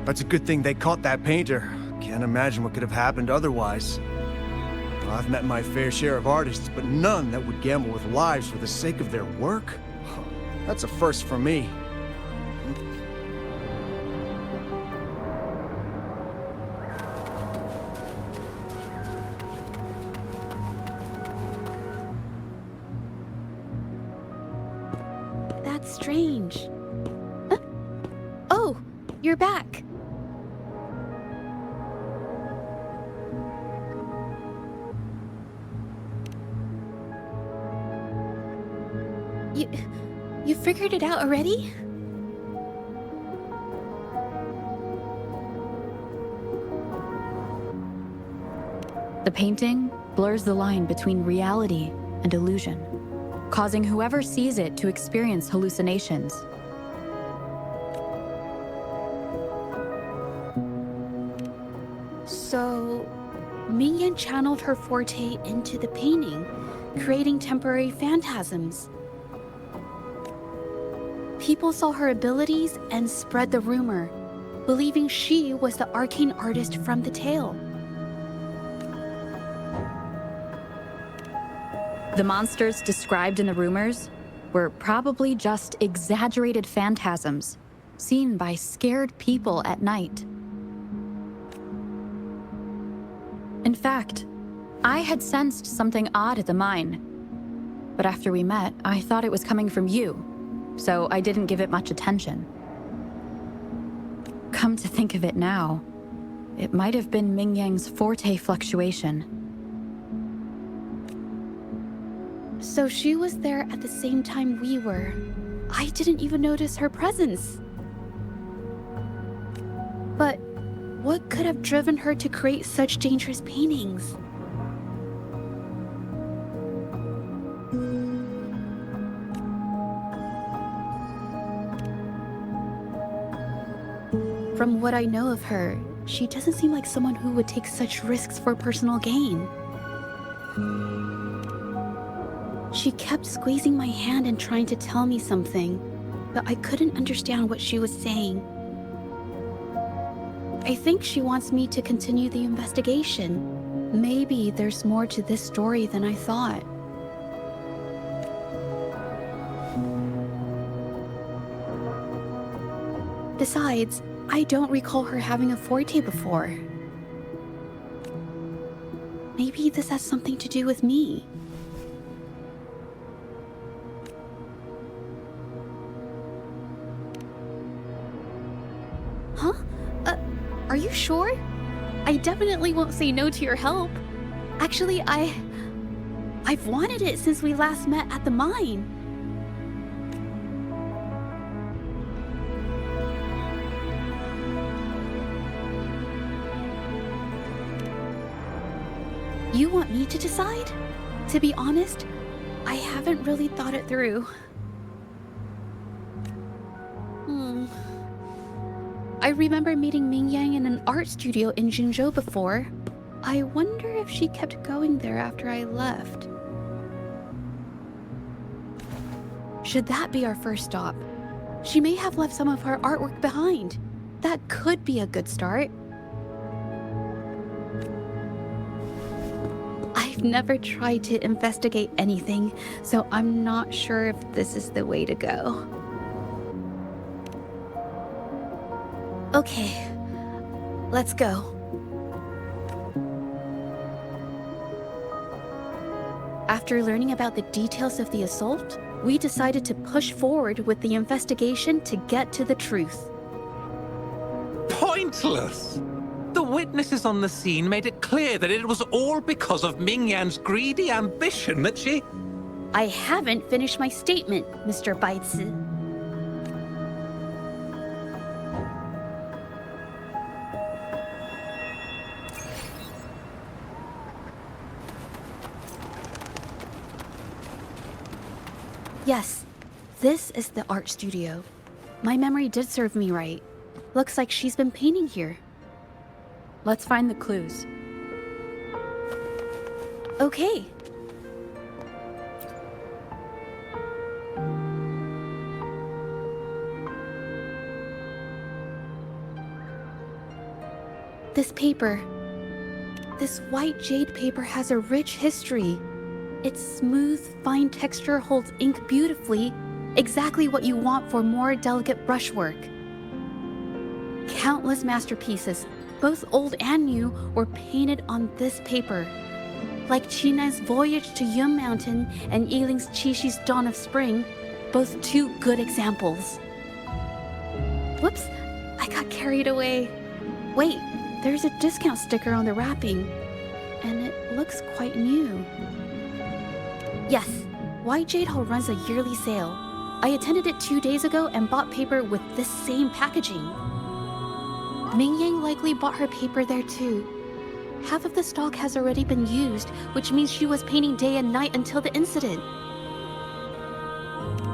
That's a good thing they caught that painter. Can't imagine what could have happened otherwise. Well, I've met my fair share of artists, but none that would gamble with lives for the sake of their work. That's a first for me. That's strange. Huh? Oh, you're back. You figured it out already? The painting blurs the line between reality and illusion, causing whoever sees it to experience hallucinations. So, Mingyan channeled her forte into the painting, creating temporary phantasms. People saw her abilities and spread the rumor, believing she was the arcane artist from the tale. The monsters described in the rumors were probably just exaggerated phantasms seen by scared people at night. In fact, I had sensed something odd at the mine, but after we met, I thought it was coming from you, so I didn't give it much attention. Come to think of it now, it might have been Mingyang's forte fluctuation. So she was there at the same time we were. I didn't even notice her presence. But what could have driven her to create such dangerous paintings? From what I know of her, she doesn't seem like someone who would take such risks for personal gain. She kept squeezing my hand and trying to tell me something, but I couldn't understand what she was saying. I think she wants me to continue the investigation. Maybe there's more to this story than I thought. Besides, I don't recall her having a forte before. Maybe this has something to do with me. Huh? Are you sure? I definitely won't say no to your help. Actually, I've wanted it since we last met at the mine. You want me to decide? To be honest, I haven't really thought it through. I remember meeting Mingyang in an art studio in Jinzhou before. I wonder if she kept going there after I left. Should that be our first stop? She may have left some of her artwork behind. That could be a good start. I've never tried to investigate anything, so I'm not sure if this is the way to go. Okay, let's go. After learning about the details of the assault, we decided to push forward with the investigation to get to the truth. Pointless! The witnesses on the scene made it clear that it was all because of Mingyan's greedy ambition that she... I haven't finished my statement, Mr. Baizi. Yes, this is the art studio. My memory did serve me right. Looks like she's been painting here. Let's find the clues. Okay. This paper. This white jade paper has a rich history. Its smooth, fine texture holds ink beautifully, exactly what you want for more delicate brushwork. Countless masterpieces, both old and new, were painted on this paper. Like Qinan's Voyage to Yun Mountain and Yiling's Qixu's Dawn of Spring, both two good examples. Whoops, I got carried away. Wait, there's a discount sticker on the wrapping, and it looks quite new. Yes, White Jade Hall runs a yearly sale. I attended it 2 days ago and bought paper with this same packaging. Mingyang likely bought her paper there too. Half of the stock has already been used, which means she was painting day and night until the incident.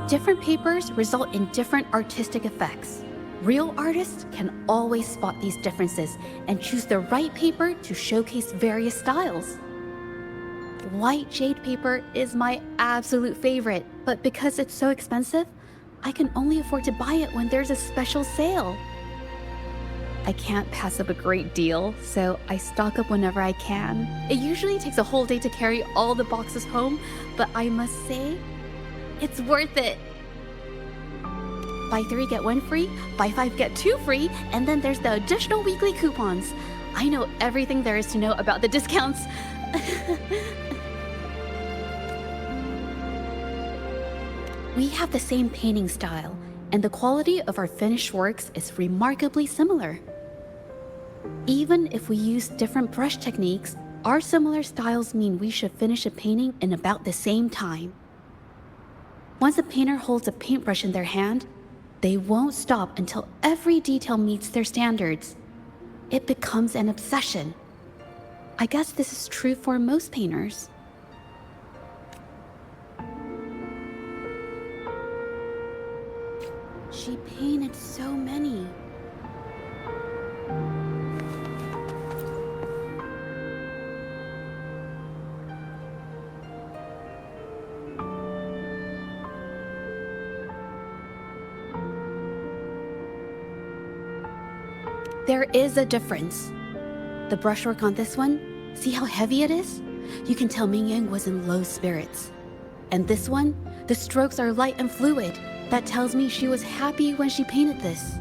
Different papers result in different artistic effects. Real artists can always spot these differences and choose the right paper to showcase various styles. White jade paper is my absolute favorite, but because it's so expensive, I can only afford to buy it when there's a special sale. I can't pass up a great deal, so I stock up whenever I can. It usually takes a whole day to carry all the boxes home, but I must say, it's worth it. Buy 3, get 1 free, buy 5, get 2 free, and then there's the additional weekly coupons. I know everything there is to know about the discounts. We have the same painting style, and the quality of our finished works is remarkably similar. Even if we use different brush techniques, our similar styles mean we should finish a painting in about the same time. Once a painter holds a paintbrush in their hand, they won't stop until every detail meets their standards. It becomes an obsession. I guess this is true for most painters. She painted so many. There is a difference. The brushwork on this one, see how heavy it is? You can tell Ming Yang was in low spirits. And this one, the strokes are light and fluid. That tells me she was happy when she painted this.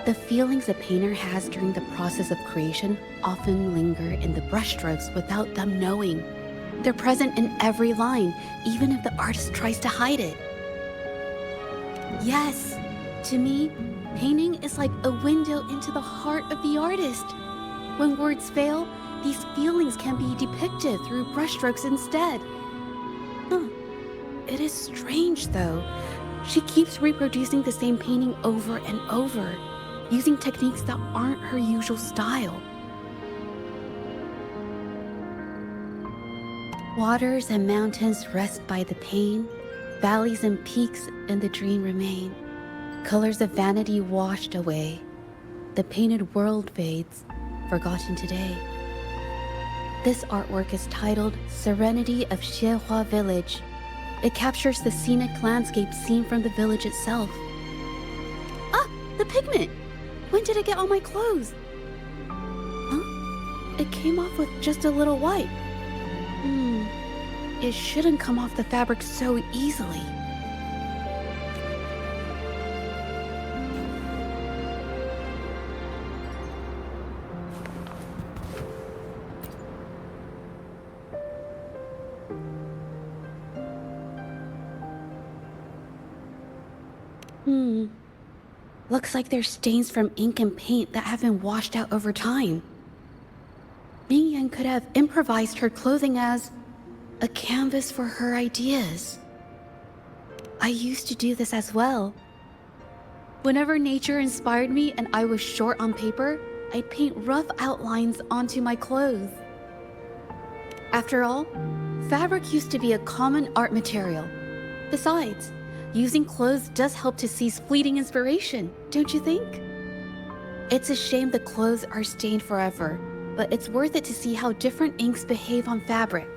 The feelings a painter has during the process of creation often linger in the brushstrokes without them knowing. They're present in every line, even if the artist tries to hide it. Yes, to me, painting is like a window into the heart of the artist. When words fail, these feelings can be depicted through brushstrokes instead. It is strange, though. She keeps reproducing the same painting over and over, using techniques that aren't her usual style. Waters and mountains rest by the pane, valleys and peaks in the dream remain. Colors of vanity washed away. The painted world fades, forgotten today. This artwork is titled Serenity of Xiehua Village. It captures the scenic landscape seen from the village itself. Ah, the pigment! When did it get on my clothes? Huh? It came off with just a little wipe. It shouldn't come off the fabric so easily. Looks like there's stains from ink and paint that have been washed out over time. Ming Yan could have improvised her clothing as a canvas for her ideas. I used to do this as well. Whenever nature inspired me and I was short on paper, I'd paint rough outlines onto my clothes. After all, fabric used to be a common art material. Besides, using clothes does help to seize fleeting inspiration, don't you think? It's a shame the clothes are stained forever, but it's worth it to see how different inks behave on fabric.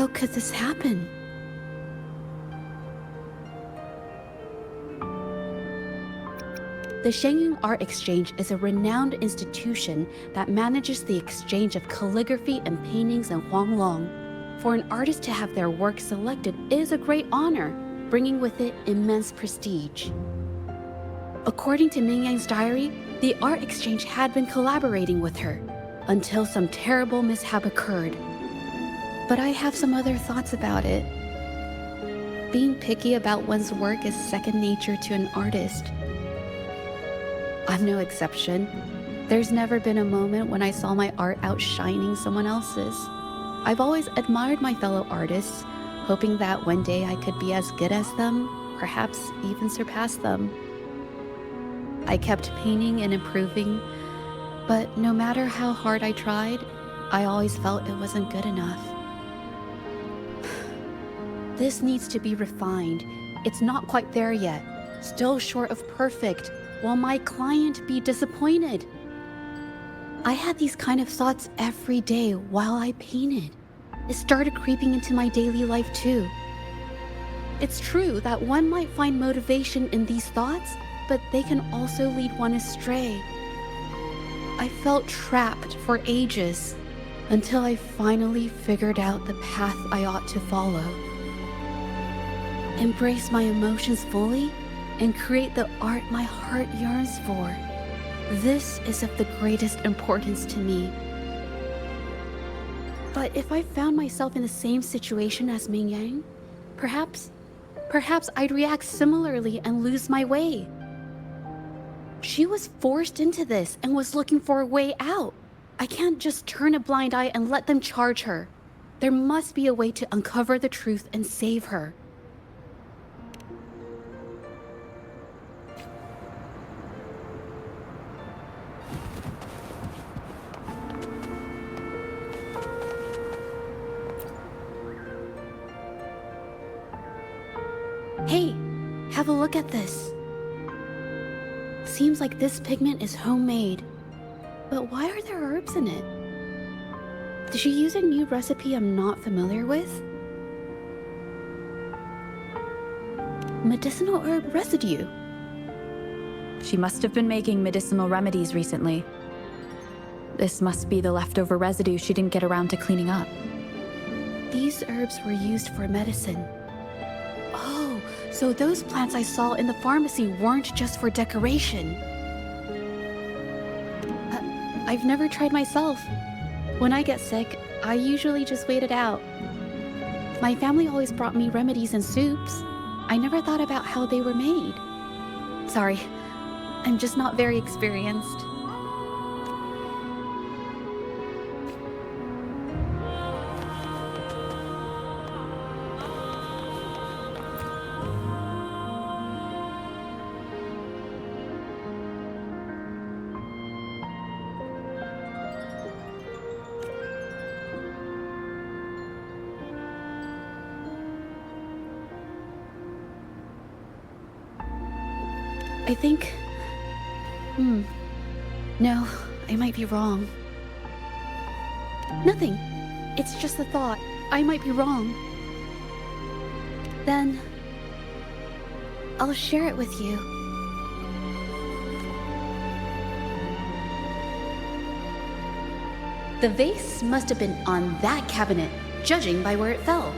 How could this happen? The Shenyang Art Exchange is a renowned institution that manages the exchange of calligraphy and paintings in Huanglong. For an artist to have their work selected is a great honor, bringing with it immense prestige. According to Mingyang's diary, the art exchange had been collaborating with her until some terrible mishap occurred. But I have some other thoughts about it. Being picky about one's work is second nature to an artist. I'm no exception. There's never been a moment when I saw my art outshining someone else's. I've always admired my fellow artists, hoping that one day I could be as good as them, perhaps even surpass them. I kept painting and improving, but no matter how hard I tried, I always felt it wasn't good enough. This needs to be refined. It's not quite there yet, still short of perfect. Will my client be disappointed? I had these kind of thoughts every day while I painted. It started creeping into my daily life too. It's true that one might find motivation in these thoughts, but they can also lead one astray. I felt trapped for ages until I finally figured out the path I ought to follow. Embrace my emotions fully and create the art my heart yearns for. This is of the greatest importance to me. But if I found myself in the same situation as Mingyang, perhaps I'd react similarly and lose my way. She was forced into this and was looking for a way out. I can't just turn a blind eye and let them charge her. There must be a way to uncover the truth and save her. Hey, have a look at this. Seems like this pigment is homemade. But why are there herbs in it? Did she use a new recipe I'm not familiar with? Medicinal herb residue. She must have been making medicinal remedies recently. This must be the leftover residue she didn't get around to cleaning up. These herbs were used for medicine. Oh, so those plants I saw in the pharmacy weren't just for decoration. I've never tried myself. When I get sick, I usually just wait it out. My family always brought me remedies and soups. I never thought about how they were made. Sorry, I'm just not very experienced. I think... No, I might be wrong. Nothing. It's just a thought. I might be wrong. Then... I'll share it with you. The vase must have been on that cabinet, judging by where it fell.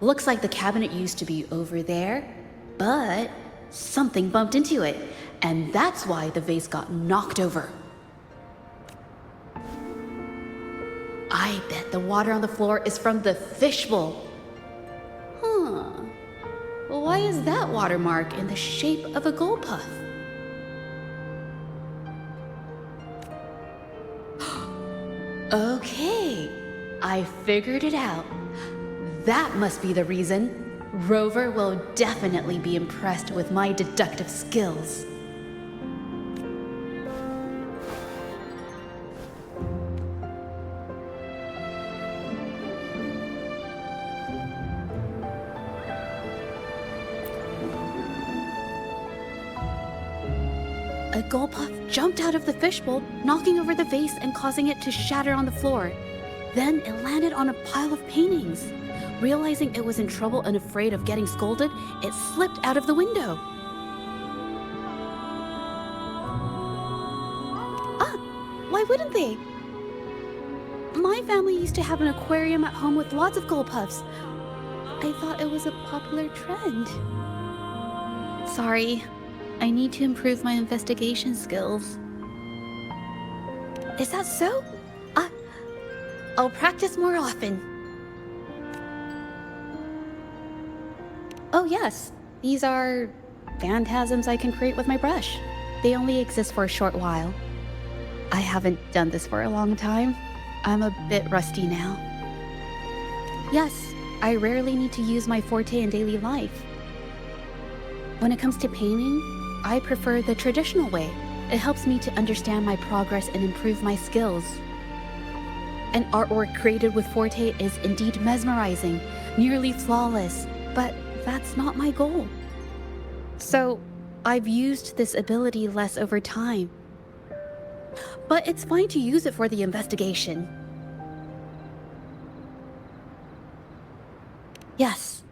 Looks like the cabinet used to be over there, but something bumped into it, and that's why the vase got knocked over. I bet the water on the floor is from the fishbowl. Huh. Why is that watermark in the shape of a gull puff? Okay, I figured it out. That must be the reason. Rover will definitely be impressed with my deductive skills. a gold puff jumped out of the fishbowl, knocking over the vase and causing it to shatter on the floor. Then it landed on a pile of paintings. Realizing it was in trouble and afraid of getting scolded, it slipped out of the window. Why wouldn't they? My family used to have an aquarium at home with lots of gold puffs. I thought it was a popular trend. Sorry, I need to improve my investigation skills. Is that so? I'll practice more often. Oh yes, these are phantasms I can create with my brush. They only exist for a short while. I haven't done this for a long time. I'm a bit rusty now. Yes, I rarely need to use my forte in daily life. When it comes to painting, I prefer the traditional way. It helps me to understand my progress and improve my skills. An artwork created with forte is indeed mesmerizing, nearly flawless, but that's not my goal. So, I've used this ability less over time. But it's fine to use it for the investigation. Yes,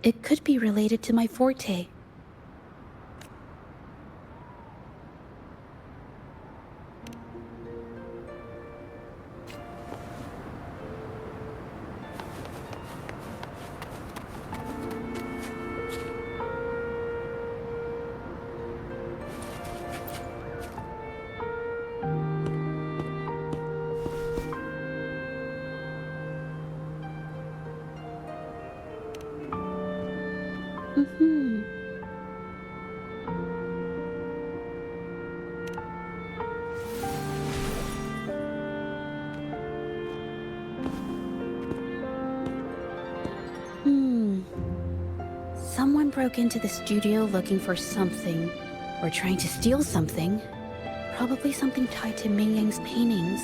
it could be related to my forte. Someone broke into the studio looking for something, or trying to steal something. Probably something tied to Ming Yang's paintings.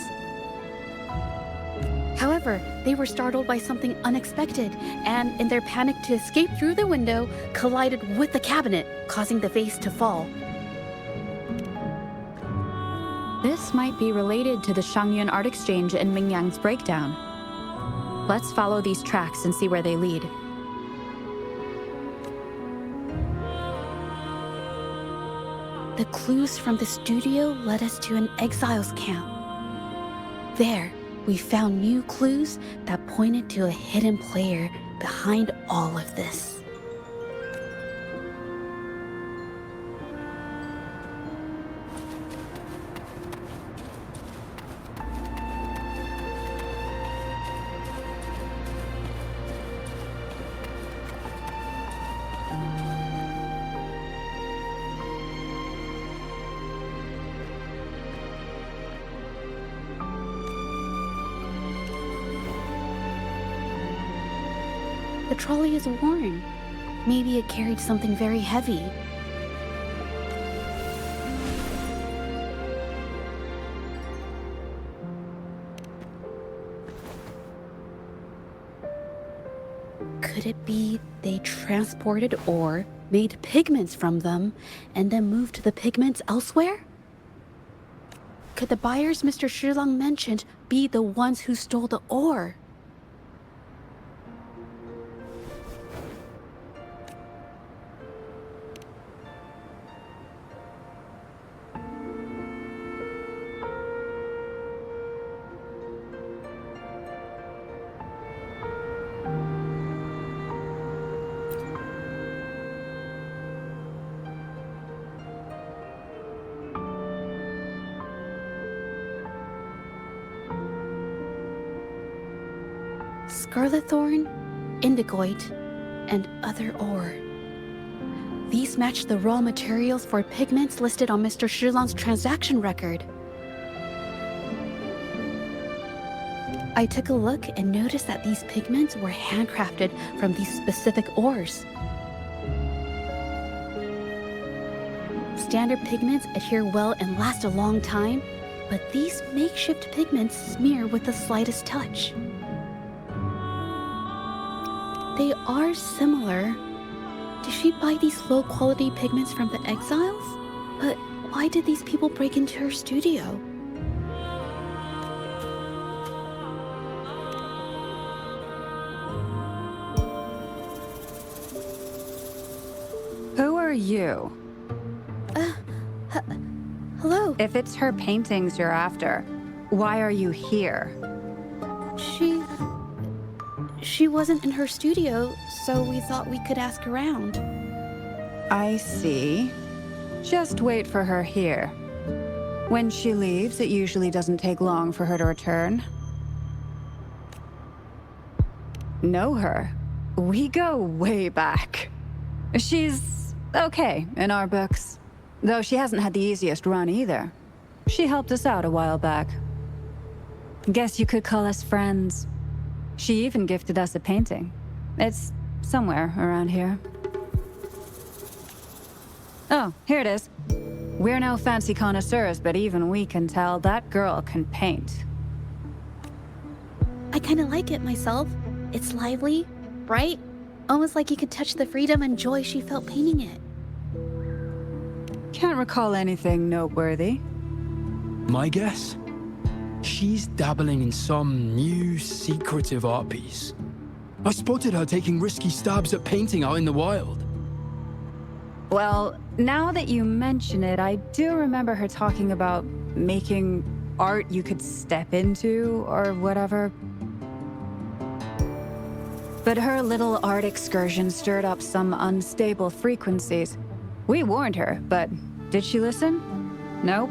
However, they were startled by something unexpected, and in their panic to escape through the window, collided with the cabinet, causing the vase to fall. This might be related to the Shangyun art exchange and Ming Yang's breakdown. Let's follow these tracks and see where they lead. The clues from the studio led us to an exiles camp. There, we found new clues that pointed to a hidden player behind all of this. The trolley is worn. Maybe it carried something very heavy. Could it be they transported ore, made pigments from them, and then moved the pigments elsewhere? Could the buyers Mr. Shilang mentioned be the ones who stole the ore? Scarlet thorn, indigoite, and other ore. These match the raw materials for pigments listed on Mr. Shilang's transaction record. I took a look and noticed that these pigments were handcrafted from these specific ores. Standard pigments adhere well and last a long time, but these makeshift pigments smear with the slightest touch. They are similar. Did she buy these low-quality pigments from the exiles? But Why did these people break into her studio? Who are you? Hello? If it's her paintings you're after, why are you here? She wasn't in her studio, so we thought we could ask around. I see. Just wait for her here. When she leaves, it usually doesn't take long for her to return. Know her? We go way back. She's okay in our books. Though she hasn't had the easiest run either. She helped us out a while back. Guess you could call us friends. She even gifted us a painting. It's somewhere around here. Oh, here it is. We're no fancy connoisseurs, but even we can tell that girl can paint. I kinda like it myself. It's lively, bright, almost like you could touch the freedom and joy she felt painting it. Can't recall anything noteworthy. My guess? She's dabbling in some new, secretive art piece. I spotted her taking risky stabs at painting out in the wild. Well, now that you mention it, I do remember her talking about making art you could step into, or whatever. But her little art excursion stirred up some unstable frequencies. We warned her, but did she listen? Nope.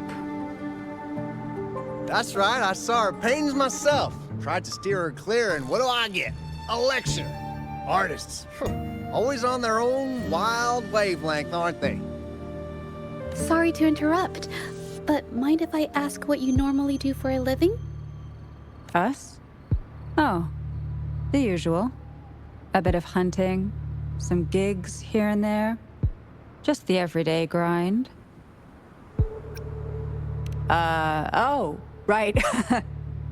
That's right, I saw her paintings myself. Tried to steer her clear, and what do I get? A lecture. Artists. Always on their own wild wavelength, aren't they? Sorry to interrupt, but mind if I ask what you normally do for a living? Us? Oh, the usual. A bit of hunting, some gigs here and there. Just the everyday grind. Oh, right.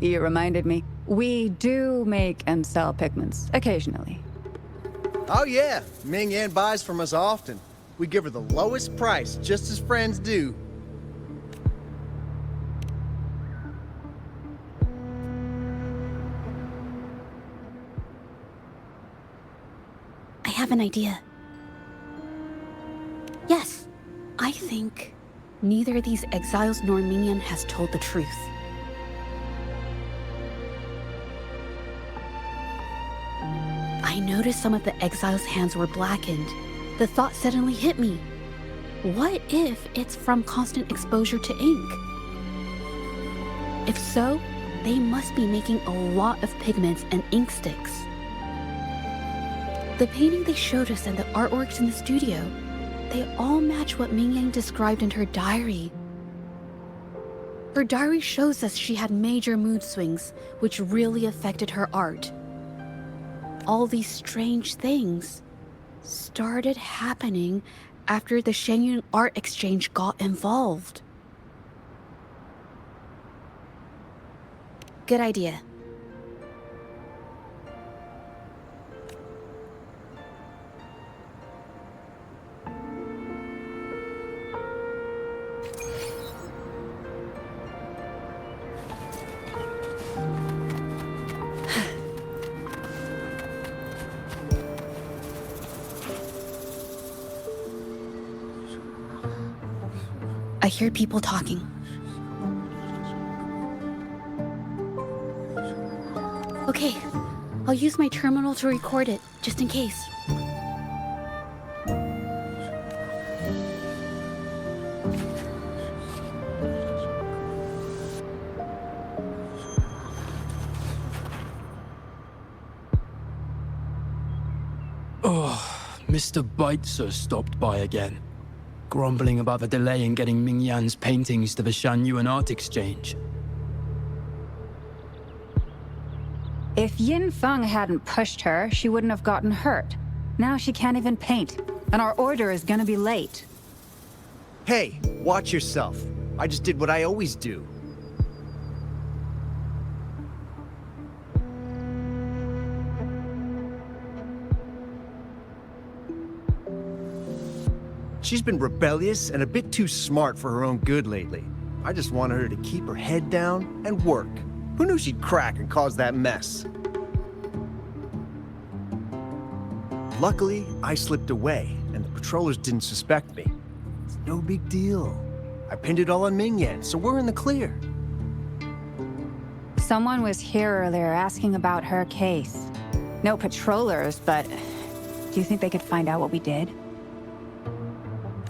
You reminded me. We do make and sell pigments, occasionally. Oh yeah, Ming Yan buys from us often. We give her the lowest price, just as friends do. I have an idea. Yes, I think neither these exiles nor Mingyan has told the truth. I noticed some of the exiles' hands were blackened. The thought suddenly hit me. What if it's from constant exposure to ink? If so, they must be making a lot of pigments and ink sticks. The painting they showed us and the artworks in the studio, they all match what Mingyang described in her diary. Her diary shows us she had major mood swings, which really affected her art. All these strange things started happening after the Shenyun Art Exchange got involved. Good idea. I hear people talking. Okay, I'll use my terminal to record it, just in case. Oh, Mr. Beitzer stopped by again, grumbling about the delay in getting Ming Yan's paintings to the Shanyuan Art Exchange. If Yin Feng hadn't pushed her, she wouldn't have gotten hurt. Now she can't even paint, and our order is gonna be late. Hey, watch yourself. I just did what I always do. She's been rebellious and a bit too smart for her own good lately. I just wanted her to keep her head down and work. Who knew she'd crack and cause that mess? Luckily, I slipped away, and the patrollers didn't suspect me. It's no big deal. I pinned it all on Mingyan, so we're in the clear. Someone was here earlier asking about her case. No patrollers, but do you think they could find out what we did?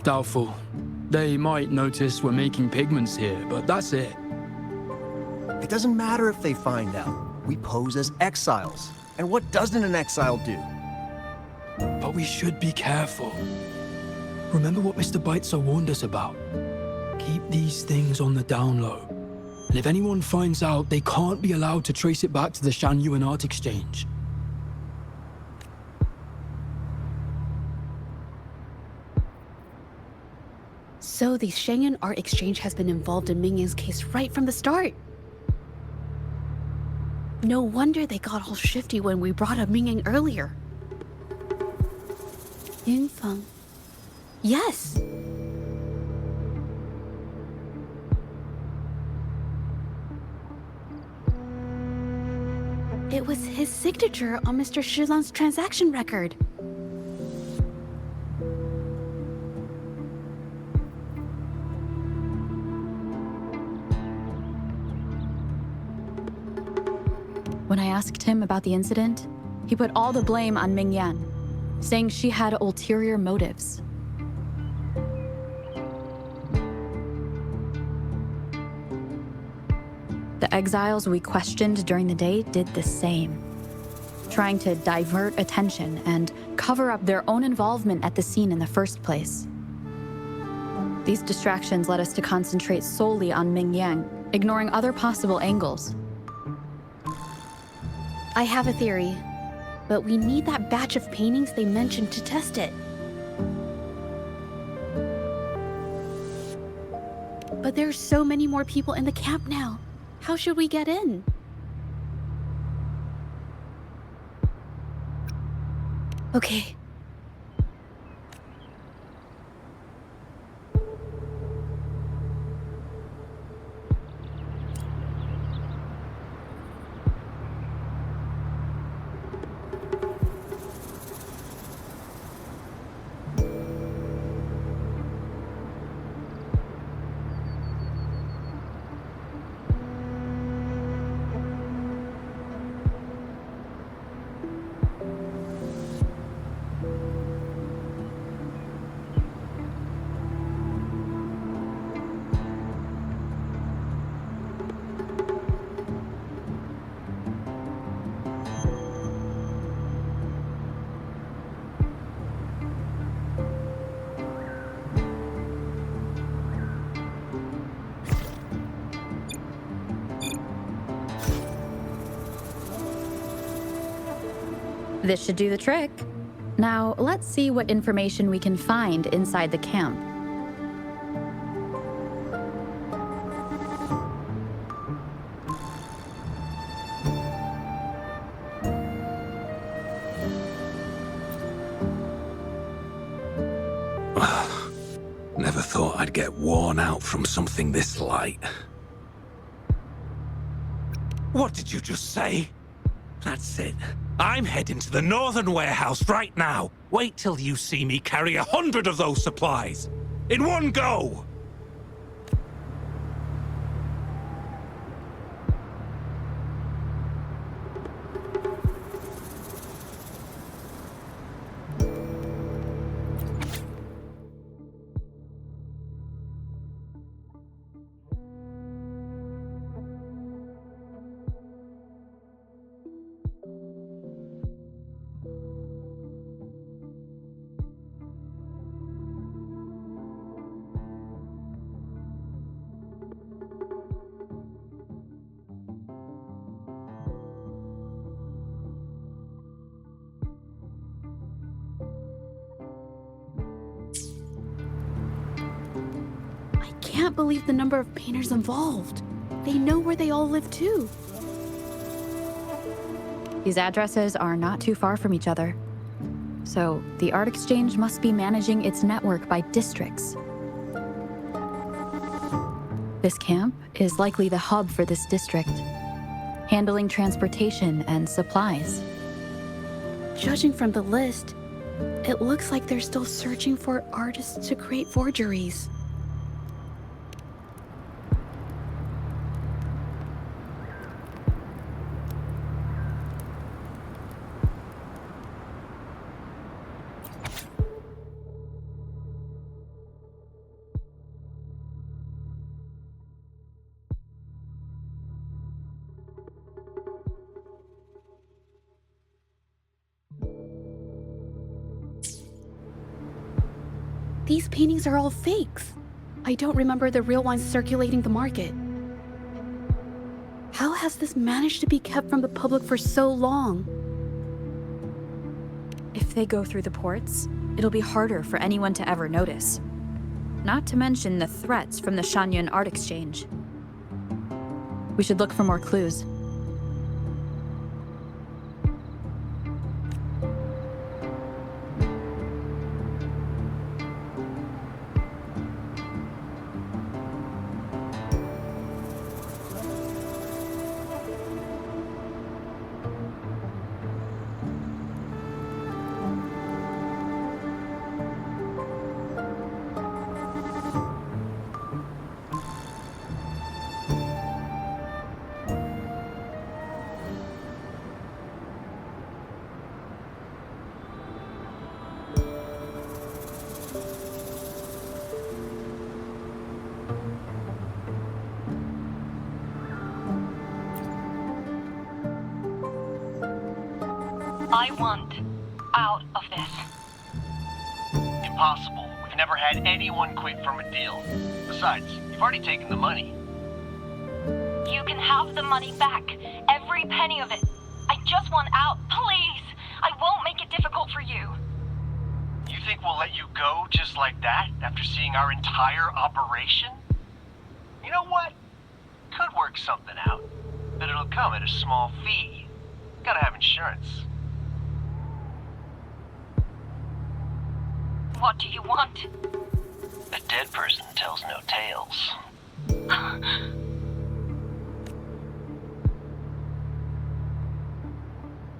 Doubtful. They might notice we're making pigments here, but that's it. It doesn't matter if they find out. We pose as exiles. And what doesn't an exile do? But we should be careful. Remember what Mr. Beitzer warned us about. Keep these things on the down low. And if anyone finds out, they can't be allowed to trace it back to the Shanyuan Art Exchange. So the Shanyuan Art Exchange has been involved in Mingyan's case right from the start. No wonder they got all shifty when we brought up Mingyan earlier. Yingfeng. Yes! It was his signature on Mr. Shilan's transaction record. When I asked him about the incident, he put all the blame on Mingyan, saying she had ulterior motives. The exiles we questioned during the day did the same, trying to divert attention and cover up their own involvement at the scene in the first place. These distractions led us to concentrate solely on Mingyan, ignoring other possible angles. I have a theory, but we need that batch of paintings they mentioned to test it. But there's so many more people in the camp now. How should we get in? Okay. This should do the trick. Now, let's see what information we can find inside the camp. Never thought I'd get worn out from something this light. What did you just say? That's it. I'm heading to the northern warehouse right now. Wait till you see me carry 100 of those supplies. In one go! I can't believe the number of painters involved. They know where they all live too. These addresses are not too far from each other. So the Art Exchange must be managing its network by districts. This camp is likely the hub for this district, handling transportation and supplies. Judging from the list, it looks like they're still searching for artists to create forgeries. These paintings are all fakes. I don't remember the real ones circulating the market. How has this managed to be kept from the public for so long? If they go through the ports, it'll be harder for anyone to ever notice. Not to mention the threats from the Shanyun Art Exchange. We should look for more clues. I want out of this. Impossible. We've never had anyone quit from a deal. Besides, you've already taken the money. You can have the money back. Every penny of it. I just want out. Please! I won't make it difficult for you. You think we'll let you go just like that after seeing our entire operation? You know what? Could work something out, but it'll come at a small fee. Gotta have insurance. What do you want? A dead person tells no tales.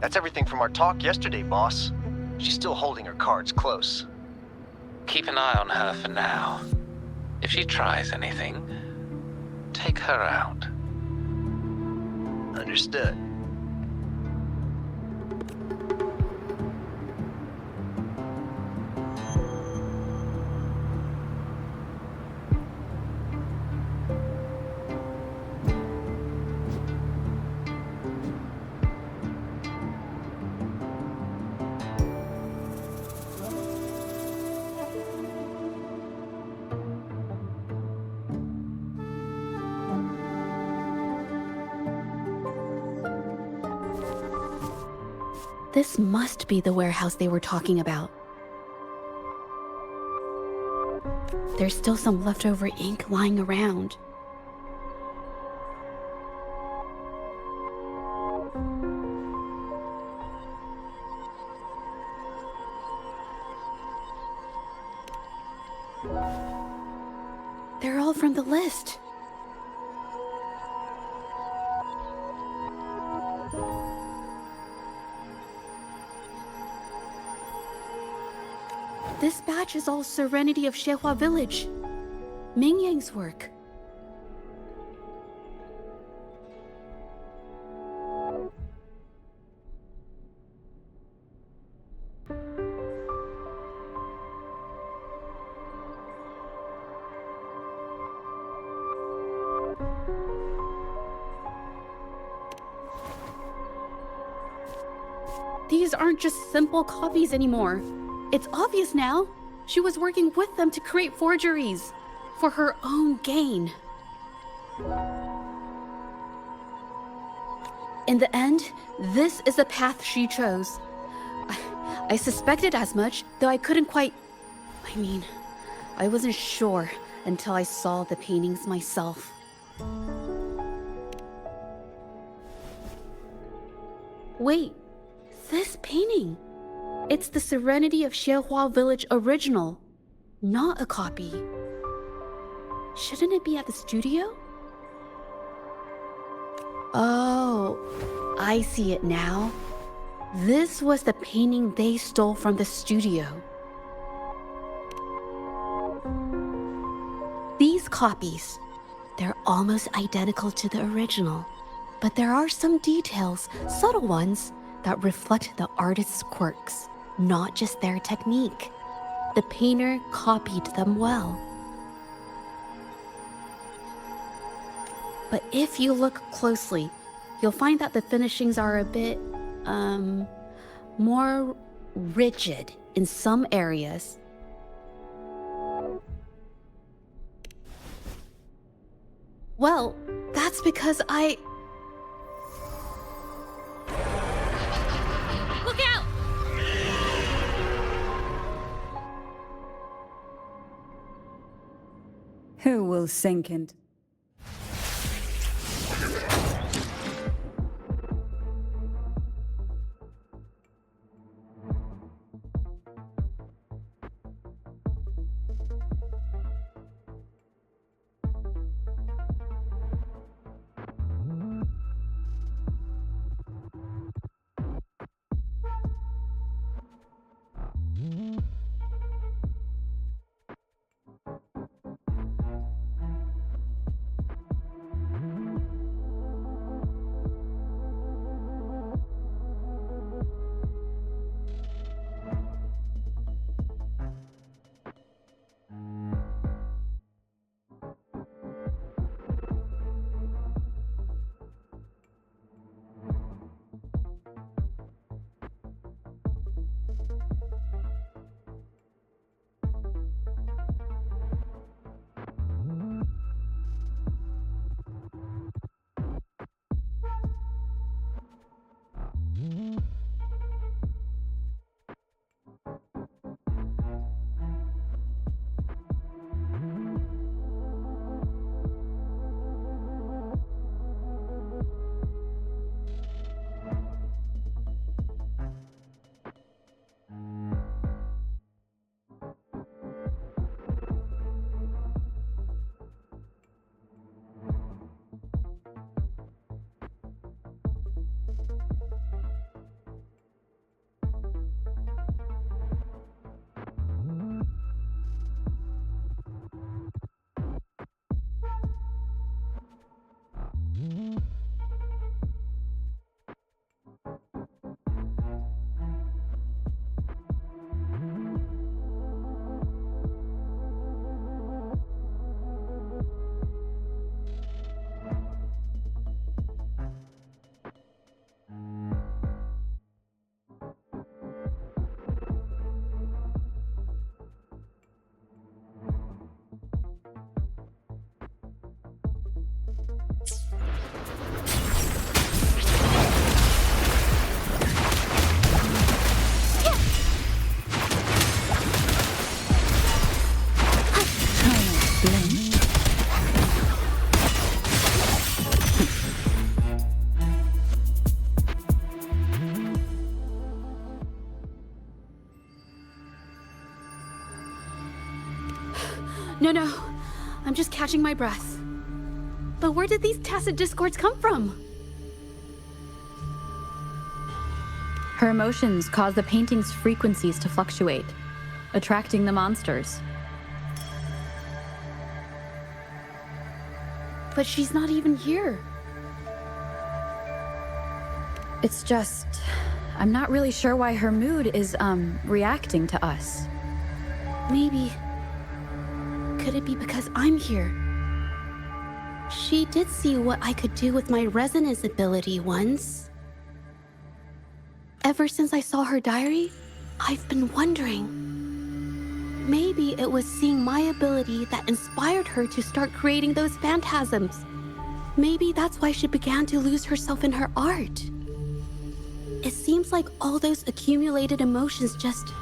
That's everything from our talk yesterday, boss. She's still holding her cards close. Keep an eye on her for now. If she tries anything, take her out. Understood. This must be the warehouse they were talking about. There's still some leftover ink lying around. They're all from the list. This batch is all Serenity of Xehua Village. Ming Yang's work. These aren't just simple copies anymore. It's obvious now. She was working with them to create forgeries for her own gain. In the end, this is the path she chose. I suspected as much, though I couldn't quite... I wasn't sure until I saw the paintings myself. Wait, this painting... It's the Serenity of Xiehua Village original, not a copy. Shouldn't it be at the studio? Oh, I see it now. This was the painting they stole from the studio. These copies, they're almost identical to the original, but there are some details, subtle ones, that reflect the artist's quirks, not just their technique. The painter copied them well. But if you look closely, you'll find that the finishings are a bit, more rigid in some areas. Well, that's because Look out! Who will sink into... No, I'm just catching my breath. But where did these tacit discords come from? Her emotions cause the painting's frequencies to fluctuate, attracting the monsters. But she's not even here. It's just... I'm not really sure why her mood is, reacting to us. Maybe... Could it be because I'm here? She did see what I could do with my resonance ability once. Ever since I saw her diary, I've been wondering. Maybe it was seeing my ability that inspired her to start creating those phantasms. Maybe that's why she began to lose herself in her art. It seems like all those accumulated emotions just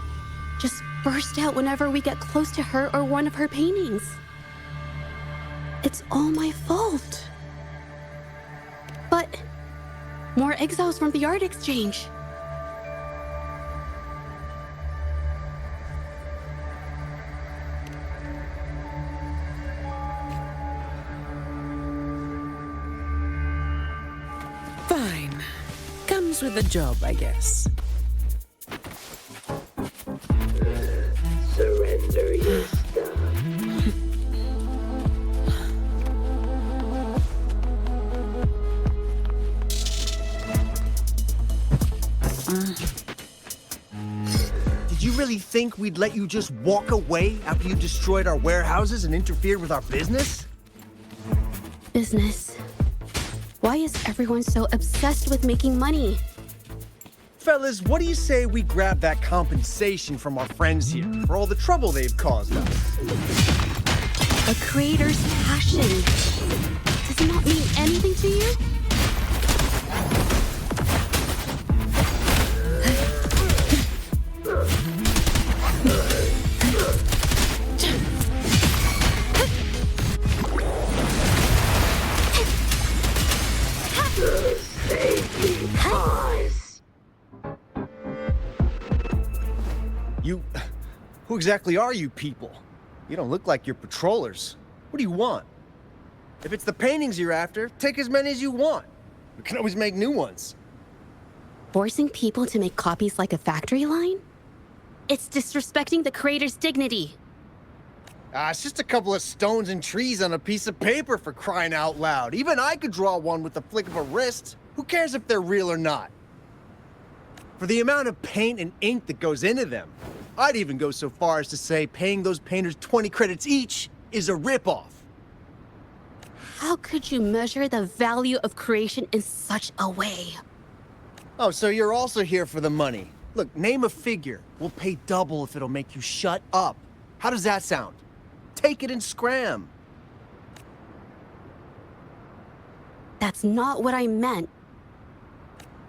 burst out whenever we get close to her or one of her paintings. It's all my fault. But more exiles from the art exchange. Comes with the job, I guess. Surrender your stuff. Did you really think we'd let you just walk away after you destroyed our warehouses and interfered with our business? Business. Why is everyone so obsessed with making money? Fellas, what do you say we grab that compensation from our friends here for all the trouble they've caused us? A creator's passion. Does it not mean anything to you? Who exactly are you people? You don't look like you're patrollers. What do you want? If it's the paintings you're after, take as many as you want. We can always make new ones. Forcing people to make copies like a factory line? It's disrespecting the creator's dignity. It's just a couple of stones and trees on a piece of paper, for crying out loud. Even I could draw one with the flick of a wrist. Who cares if they're real or not? For the amount of paint and ink that goes into them, I'd even go so far as to say paying those painters 20 credits each is a ripoff. How could you measure the value of creation in such a way? Oh, so you're also here for the money. Look, name a figure. We'll pay double if it'll make you shut up. How does that sound? Take it and scram. That's not what I meant.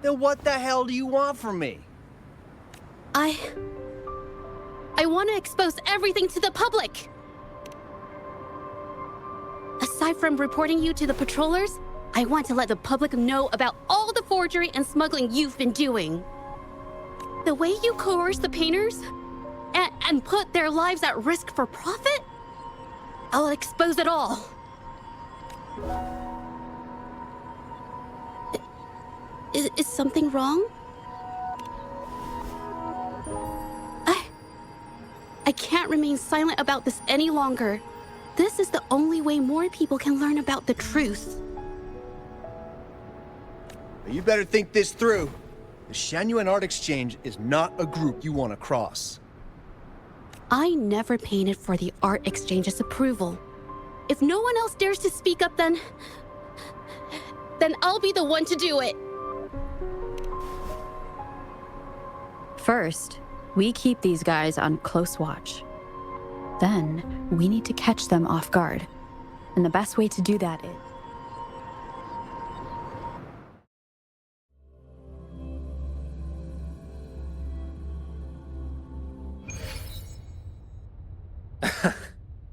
Then what the hell do you want from me? I want to expose everything to the public. Aside from reporting you to the patrollers, I want to let the public know about all the forgery and smuggling you've been doing. The way you coerce the painters and put their lives at risk for profit? I'll expose it all. Is something wrong? I can't remain silent about this any longer. This is the only way more people can learn about the truth. You better think this through. The Shanyuan Art Exchange is not a group you want to cross. I never painted for the Art Exchange's approval. If no one else dares to speak up, then I'll be the one to do it. First, we keep these guys on close watch. Then, we need to catch them off guard. And the best way to do that is...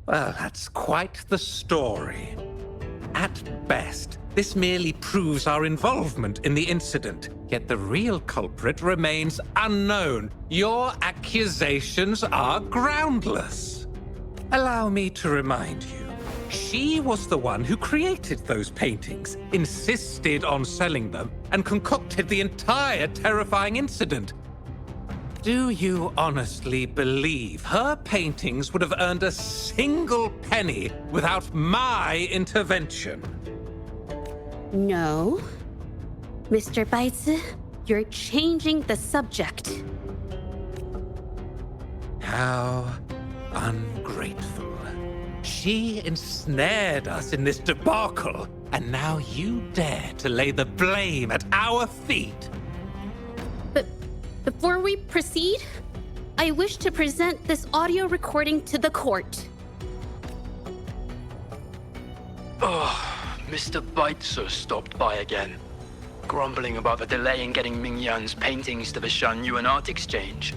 Well, that's quite the story. At best, this merely proves our involvement in the incident, yet the real culprit remains unknown. Your accusations are groundless. Allow me to remind you, she was the one who created those paintings, insisted on selling them, and concocted the entire terrifying incident. Do you honestly believe her paintings would have earned a single penny without my intervention? No. Mr. Baitsu, you're changing the subject. How ungrateful. She ensnared us in this debacle, and now you dare to lay the blame at our feet. But before we proceed, I wish to present this audio recording to the court. Mr. Baitsu stopped by again, grumbling about the delay in getting Mingyan's paintings to the Shanyuan Art Exchange.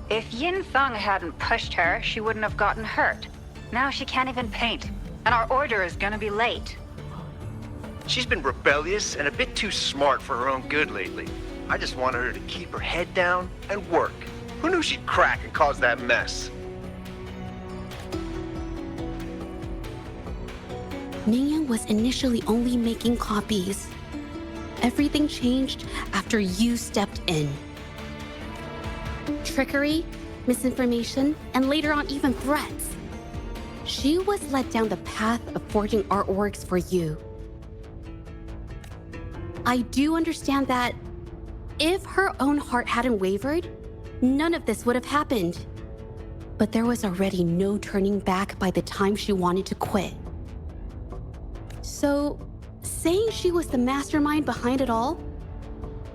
If Yin Feng hadn't pushed her, she wouldn't have gotten hurt. Now she can't even paint, and our order is gonna be late. She's been rebellious and a bit too smart for her own good lately. I just wanted her to keep her head down and work. Who knew she'd crack and cause that mess? Mingyan was initially only making copies. Everything changed after you stepped in. Trickery, misinformation, and later on even threats. She was led down the path of forging artworks for you. I do understand that if her own heart hadn't wavered, none of this would have happened. But there was already no turning back by the time she wanted to quit. So, saying she was the mastermind behind it all,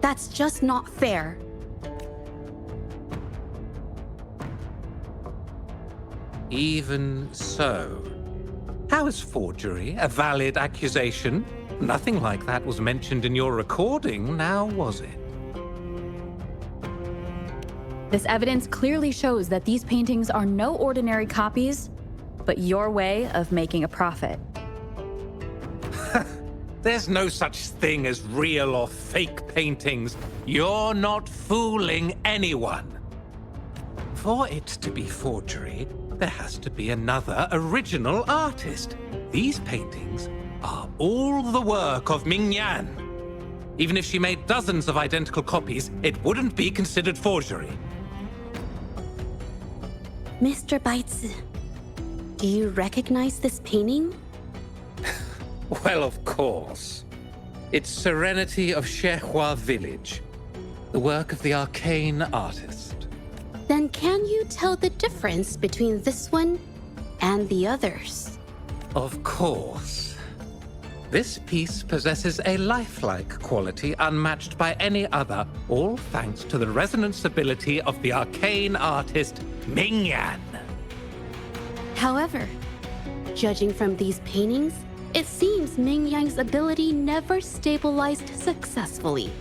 that's just not fair. Even so, how is forgery a valid accusation? Nothing like that was mentioned in your recording, now was it? This evidence clearly shows that these paintings are no ordinary copies, but your way of making a profit. There's no such thing as real or fake paintings. You're not fooling anyone. For it to be forgery, there has to be another original artist. These paintings are all the work of Ming Yan. Even if she made dozens of identical copies, it wouldn't be considered forgery. Mr. Baitsu, do you recognize this painting? Well, of course. It's Serenity of Shehua Village, the work of the arcane artist. Then can you tell the difference between this one and the others? Of course. This piece possesses a lifelike quality unmatched by any other, all thanks to the resonance ability of the arcane artist Ming Yan. However, judging from these paintings, it seems Ming Yan's ability never stabilized successfully.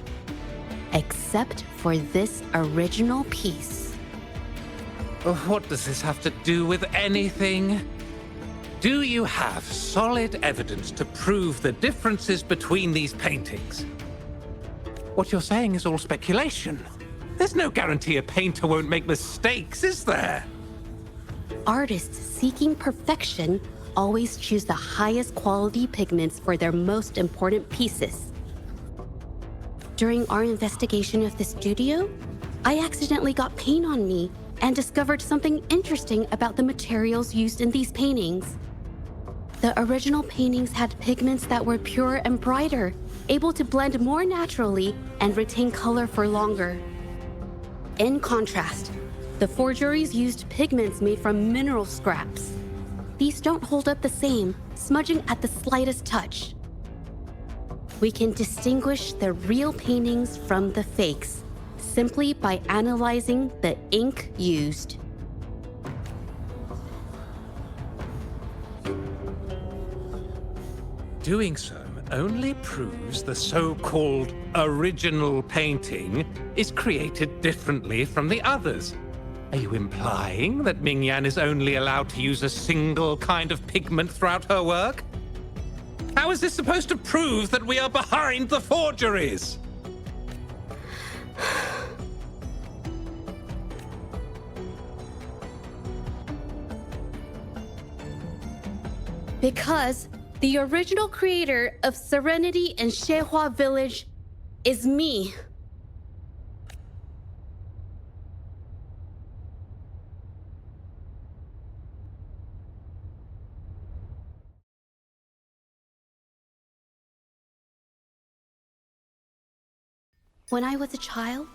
Except for this original piece. What does this have to do with anything? Do you have solid evidence to prove the differences between these paintings? What you're saying is all speculation. There's no guarantee a painter won't make mistakes, is there? Artists seeking perfection always choose the highest quality pigments for their most important pieces. During our investigation of the studio, I accidentally got paint on me and discovered something interesting about the materials used in these paintings. The original paintings had pigments that were pure and brighter, able to blend more naturally and retain color for longer. In contrast, the forgeries used pigments made from mineral scraps. These don't hold up the same, smudging at the slightest touch. We can distinguish the real paintings from the fakes simply by analyzing the ink used. Doing so only proves the so-called original painting is created differently from the others. Are you implying that Ming Yan is only allowed to use a single kind of pigment throughout her work? How is this supposed to prove that we are behind the forgeries? Because the original creator of Serenity and Shehua Village is me. When I was a child,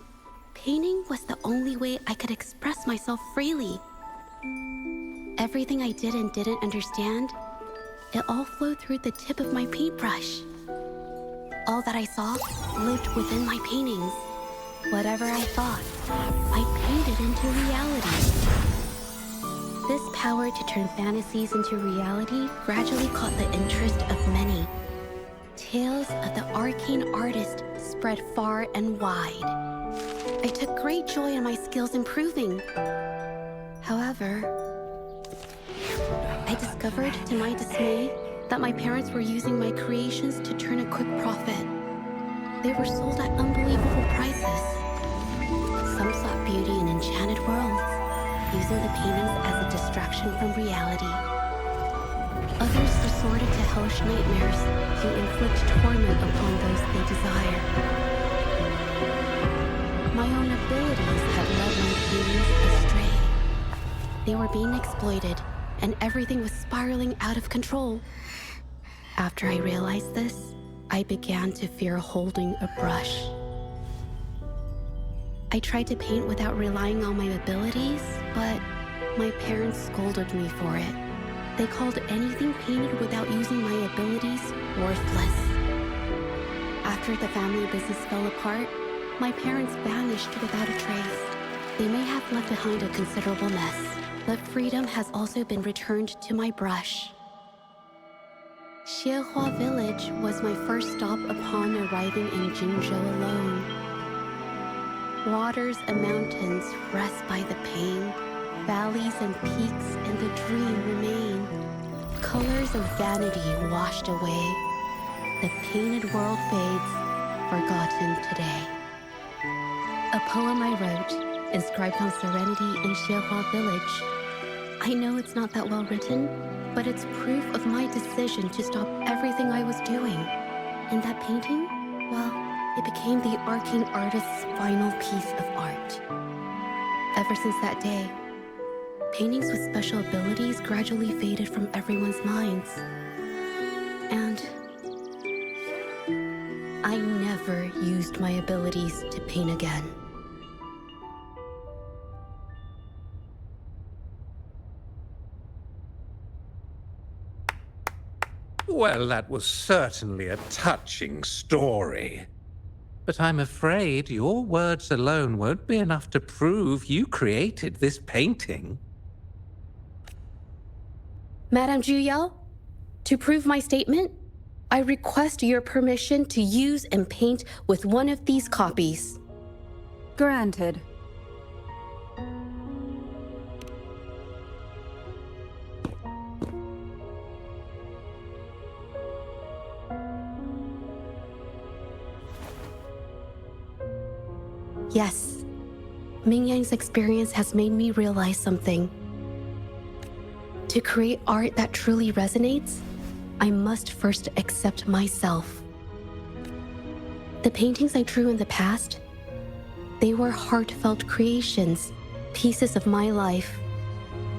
painting was the only way I could express myself freely. Everything I did and didn't understand, it all flowed through the tip of my paintbrush. All that I saw lived within my paintings. Whatever I thought, I painted into reality. This power to turn fantasies into reality gradually caught the interest of many. Tales of the arcane artist spread far and wide. I took great joy in my skills improving. However, I discovered to my dismay that my parents were using my creations to turn a quick profit. They were sold at unbelievable prices. Some sought beauty in enchanted worlds, using the paintings as a distraction from reality. Others resorted to hellish nightmares to inflict torment upon those they desire. My own abilities had led my paintings astray. They were being exploited, and everything was spiraling out of control. After I realized this, I began to fear holding a brush. I tried to paint without relying on my abilities, but my parents scolded me for it. They called anything painted without using my abilities worthless. After the family business fell apart, my parents vanished without a trace. They may have left behind a considerable mess, but freedom has also been returned to my brush. Xiehua Village was my first stop upon arriving in Jingzhou alone. Waters and mountains rest by the pain. Valleys and peaks and the dream remain. Colors of vanity washed away. The painted world fades, forgotten today. A poem I wrote, inscribed on serenity in Xiehua Village. I know it's not that well written, but it's proof of my decision to stop everything I was doing. And that painting, well, it became the arcane artist's final piece of art. Ever since that day, paintings with special abilities gradually faded from everyone's minds. And I never used my abilities to paint again. Well, that was certainly a touching story. But I'm afraid your words alone won't be enough to prove you created this painting. Madame Juyao, to prove my statement, I request your permission to use and paint with one of these copies. Granted. Yes, Ming Yang's experience has made me realize something. To create art that truly resonates, I must first accept myself. The paintings I drew in the past, they were heartfelt creations, pieces of my life.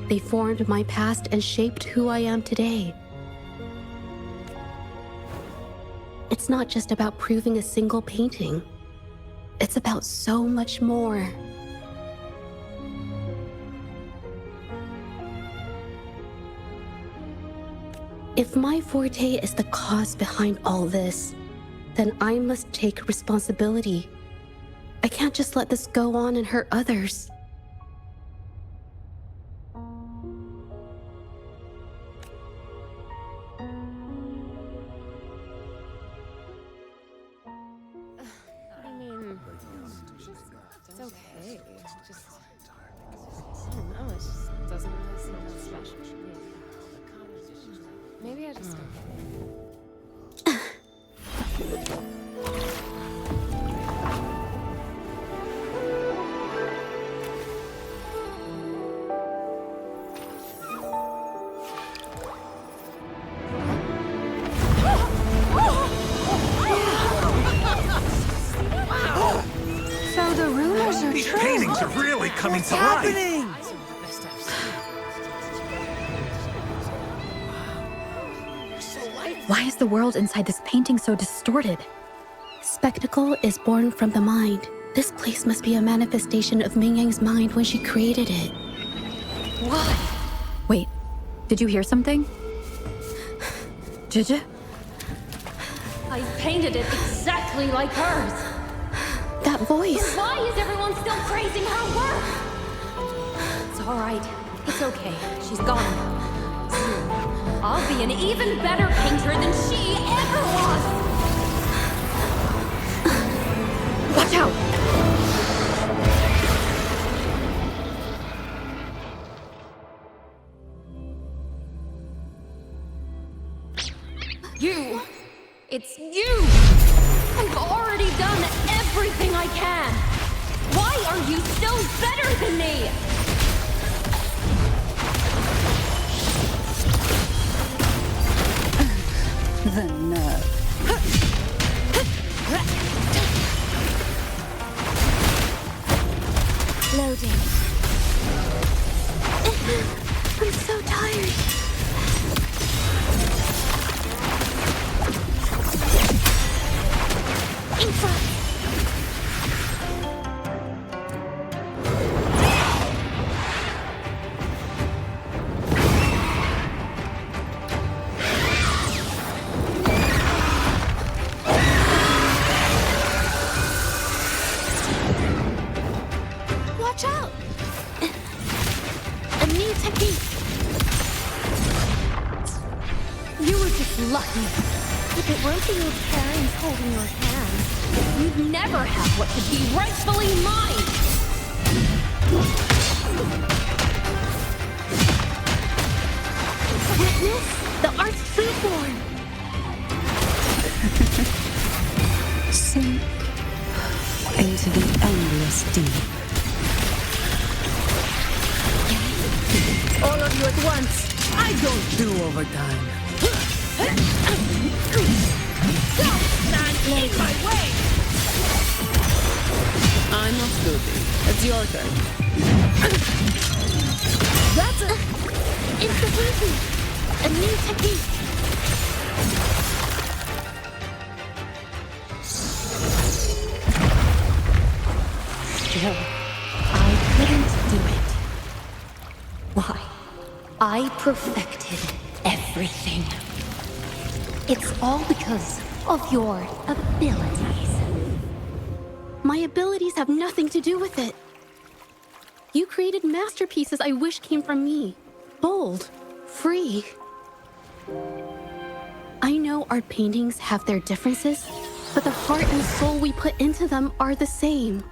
They formed my past and shaped who I am today. It's not just about proving a single painting. It's about so much more. If my forte is the cause behind all this, then I must take responsibility. I can't just let this go on and hurt others. It's okay. It's just, I don't know, it just doesn't really seem that special to me. Maybe I just don't get it. So the rumors are These true. paintings are really coming to life. Why is the world inside this painting so distorted? Spectacle is born from the mind. This place must be a manifestation of Ming Yang's mind when she created it. What? Wait, did you hear something? Jiji? I painted it exactly like hers. That voice. Why is everyone still praising her work? It's all right. It's okay. She's gone. Soon, I'll be an even better painter than she ever was. Watch out! You! It's you! I've already done everything I can! Why are you still better than me? The nerve. Loading. I'm so tired. In front. Watch out! A new technique. You were just lucky. If it weren't for your parents holding your hand, you'd never have what could be rightfully mine! Witness the art's true form. Sink into the endless deep. All of you at once. I don't do overtime. Don't stand in my way! I'm off duty. It's your turn. That's a... It's the movie. A new technique. Still, I couldn't do it. Why? I perfected everything. It's all because of your abilities. My abilities have nothing to do with it. You created masterpieces I wish came from me. Bold, free. I know art paintings have their differences, but the heart and soul we put into them are the same.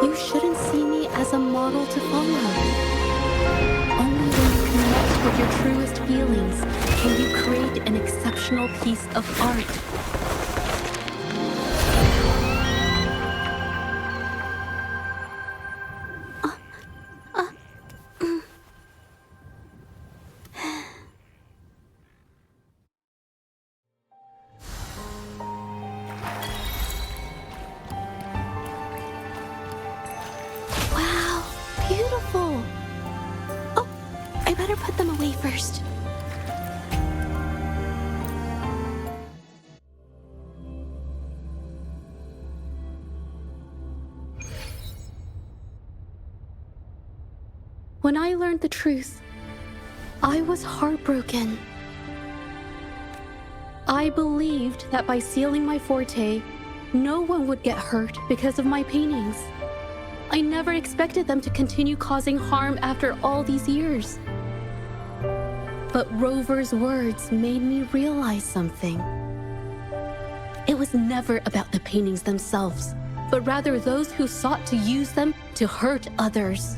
You shouldn't see me as a model to follow. Only when you connect with your truest feelings can you create an exceptional piece of art. Wow, beautiful. Oh, I better put them away first. When I learned the truth, I was heartbroken. I believed that by sealing my forte, no one would get hurt because of my paintings. I never expected them to continue causing harm after all these years. But Rover's words made me realize something. It was never about the paintings themselves, but rather those who sought to use them to hurt others.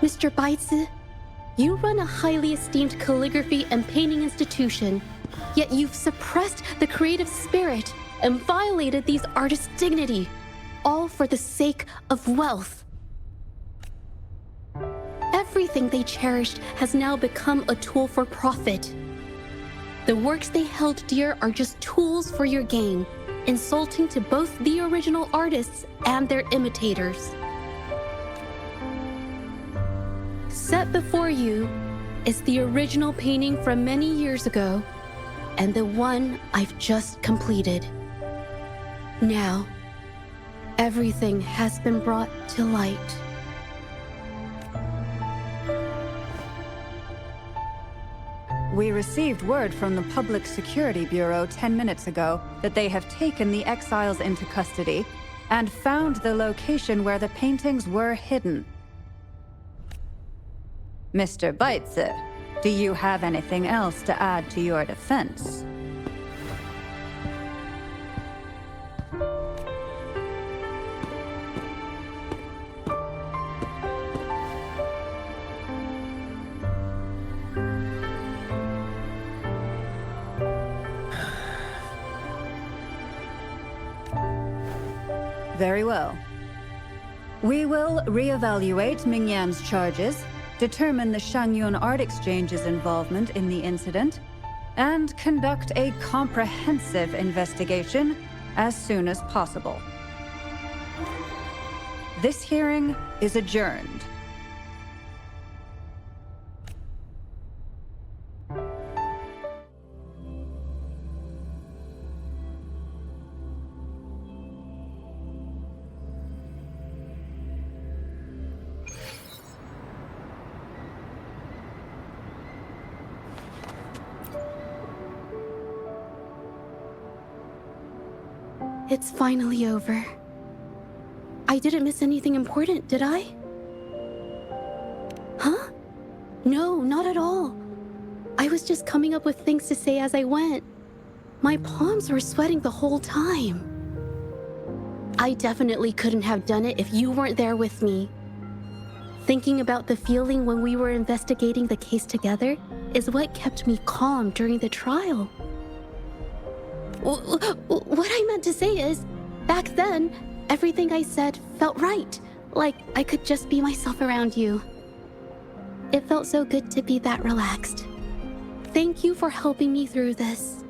Mr. Baitsu, you run a highly esteemed calligraphy and painting institution, yet you've suppressed the creative spirit and violated these artists' dignity, all for the sake of wealth. Everything they cherished has now become a tool for profit. The works they held dear are just tools for your gain, insulting to both the original artists and their imitators. Set before you is the original painting from many years ago, and the one I've just completed. Now, everything has been brought to light. We received word from the Public Security Bureau 10 minutes ago that they have taken the exiles into custody and found the location where the paintings were hidden. Mr. Beitzer, do you have anything else to add to your defense? Very well. We will reevaluate Mingyan's charges, determine the Shangyun Art Exchange's involvement in the incident, and conduct a comprehensive investigation as soon as possible. This hearing is adjourned. It's finally over. I didn't miss anything important, did I? Huh? No, not at all. I was just coming up with things to say as I went. My palms were sweating the whole time. I definitely couldn't have done it if you weren't there with me. Thinking about the feeling when we were investigating the case together is what kept me calm during the trial. What I meant to say is, back then, everything I said felt right. Like I could just be myself around you. It felt so good to be that relaxed. Thank you for helping me through this.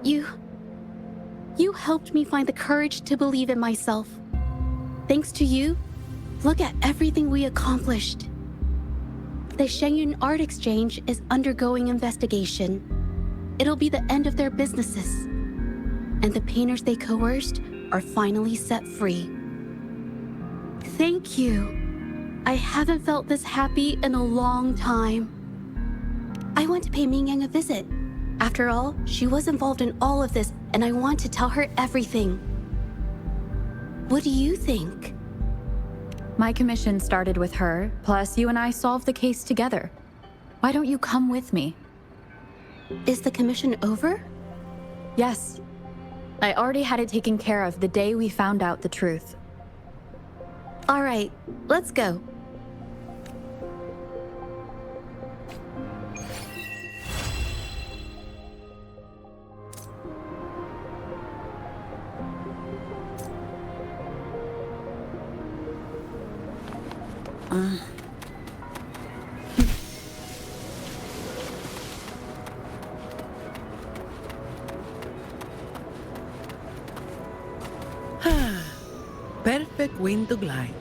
You helped me find the courage to believe in myself. Thanks to you, look at everything we accomplished. The Shangyun Art Exchange is undergoing investigation. It'll be the end of their businesses. And the painters they coerced are finally set free. Thank you. I haven't felt this happy in a long time. I want to pay Mingyang a visit. After all, she was involved in all of this, and I want to tell her everything. What do you think? My commission started with her, plus you and I solved the case together. Why don't you come with me? Is the commission over? Yes. I already had it taken care of the day we found out the truth. All right, let's go. Perfect wind to glide.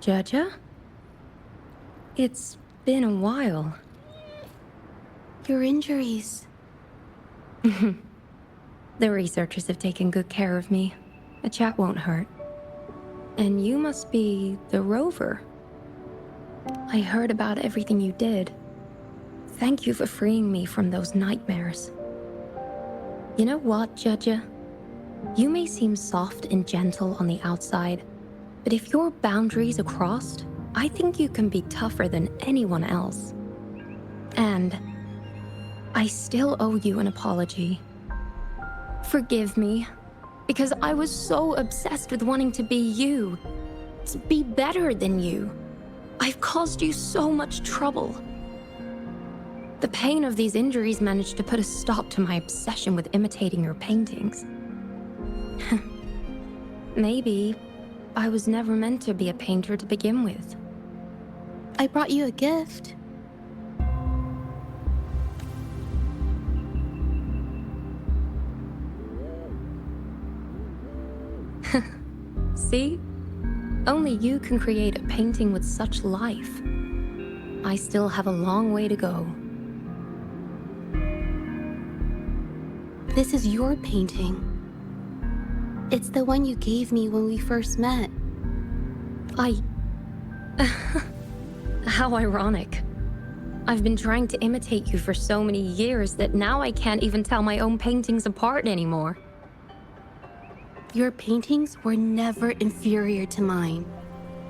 Judge? It's been a while. Your injuries. The researchers have taken good care of me. A chat won't hurt. And you must be the rover. I heard about everything you did. Thank you for freeing me from those nightmares. You know what, Judge? You may seem soft and gentle on the outside, but if your boundaries are crossed, I think you can be tougher than anyone else. And I still owe you an apology. Forgive me, because I was so obsessed with wanting to be you, to be better than you. I've caused you so much trouble. The pain of these injuries managed to put a stop to my obsession with imitating your paintings. Maybe I was never meant to be a painter to begin with. I brought you a gift. See? Only you can create a painting with such life. I still have a long way to go. This is your painting. It's the one you gave me when we first met. How ironic. I've been trying to imitate you for so many years that now I can't even tell my own paintings apart anymore. Your paintings were never inferior to mine.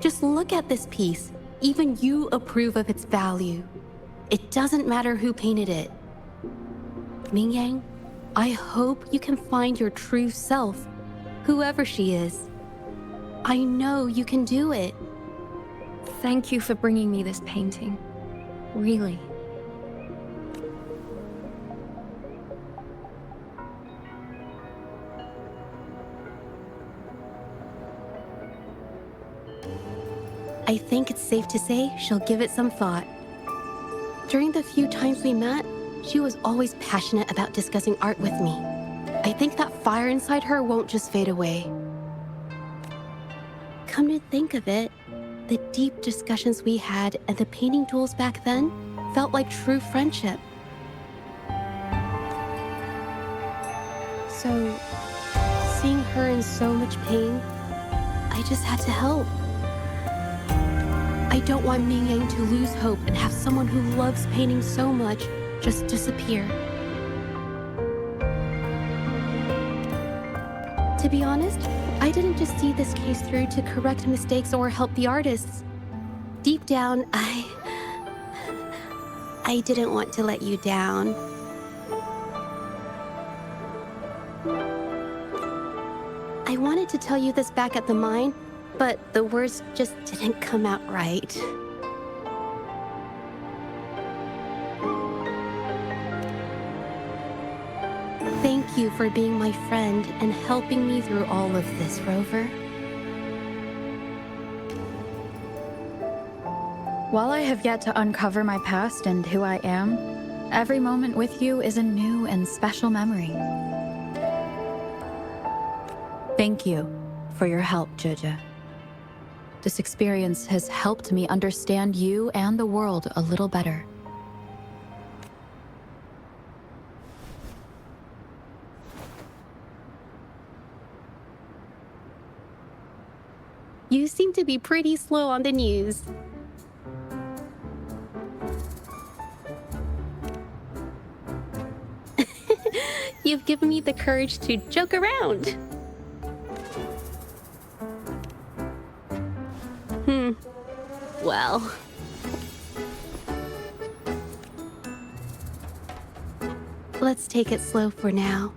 Just look at this piece. Even you approve of its value. It doesn't matter who painted it. Mingyang, I hope you can find your true self, whoever she is. I know you can do it. Thank you for bringing me this painting. Really. I think it's safe to say she'll give it some thought. During the few times we met, she was always passionate about discussing art with me. I think that fire inside her won't just fade away. Come to think of it, the deep discussions we had and the painting duels back then felt like true friendship. So, seeing her in so much pain, I just had to help. I don't want Mingyang to lose hope and have someone who loves painting so much just disappear. To be honest, I didn't just see this case through to correct mistakes or help the artists. Deep down, I didn't want to let you down. I wanted to tell you this back at the mine, but the words just didn't come out right. Thank you for being my friend and helping me through all of this, Rover. While I have yet to uncover my past and who I am, every moment with you is a new and special memory. Thank you for your help, Jeje. This experience has helped me understand you and the world a little better. You seem to be pretty slow on the news. You've given me the courage to joke around. Well. Let's take it slow for now.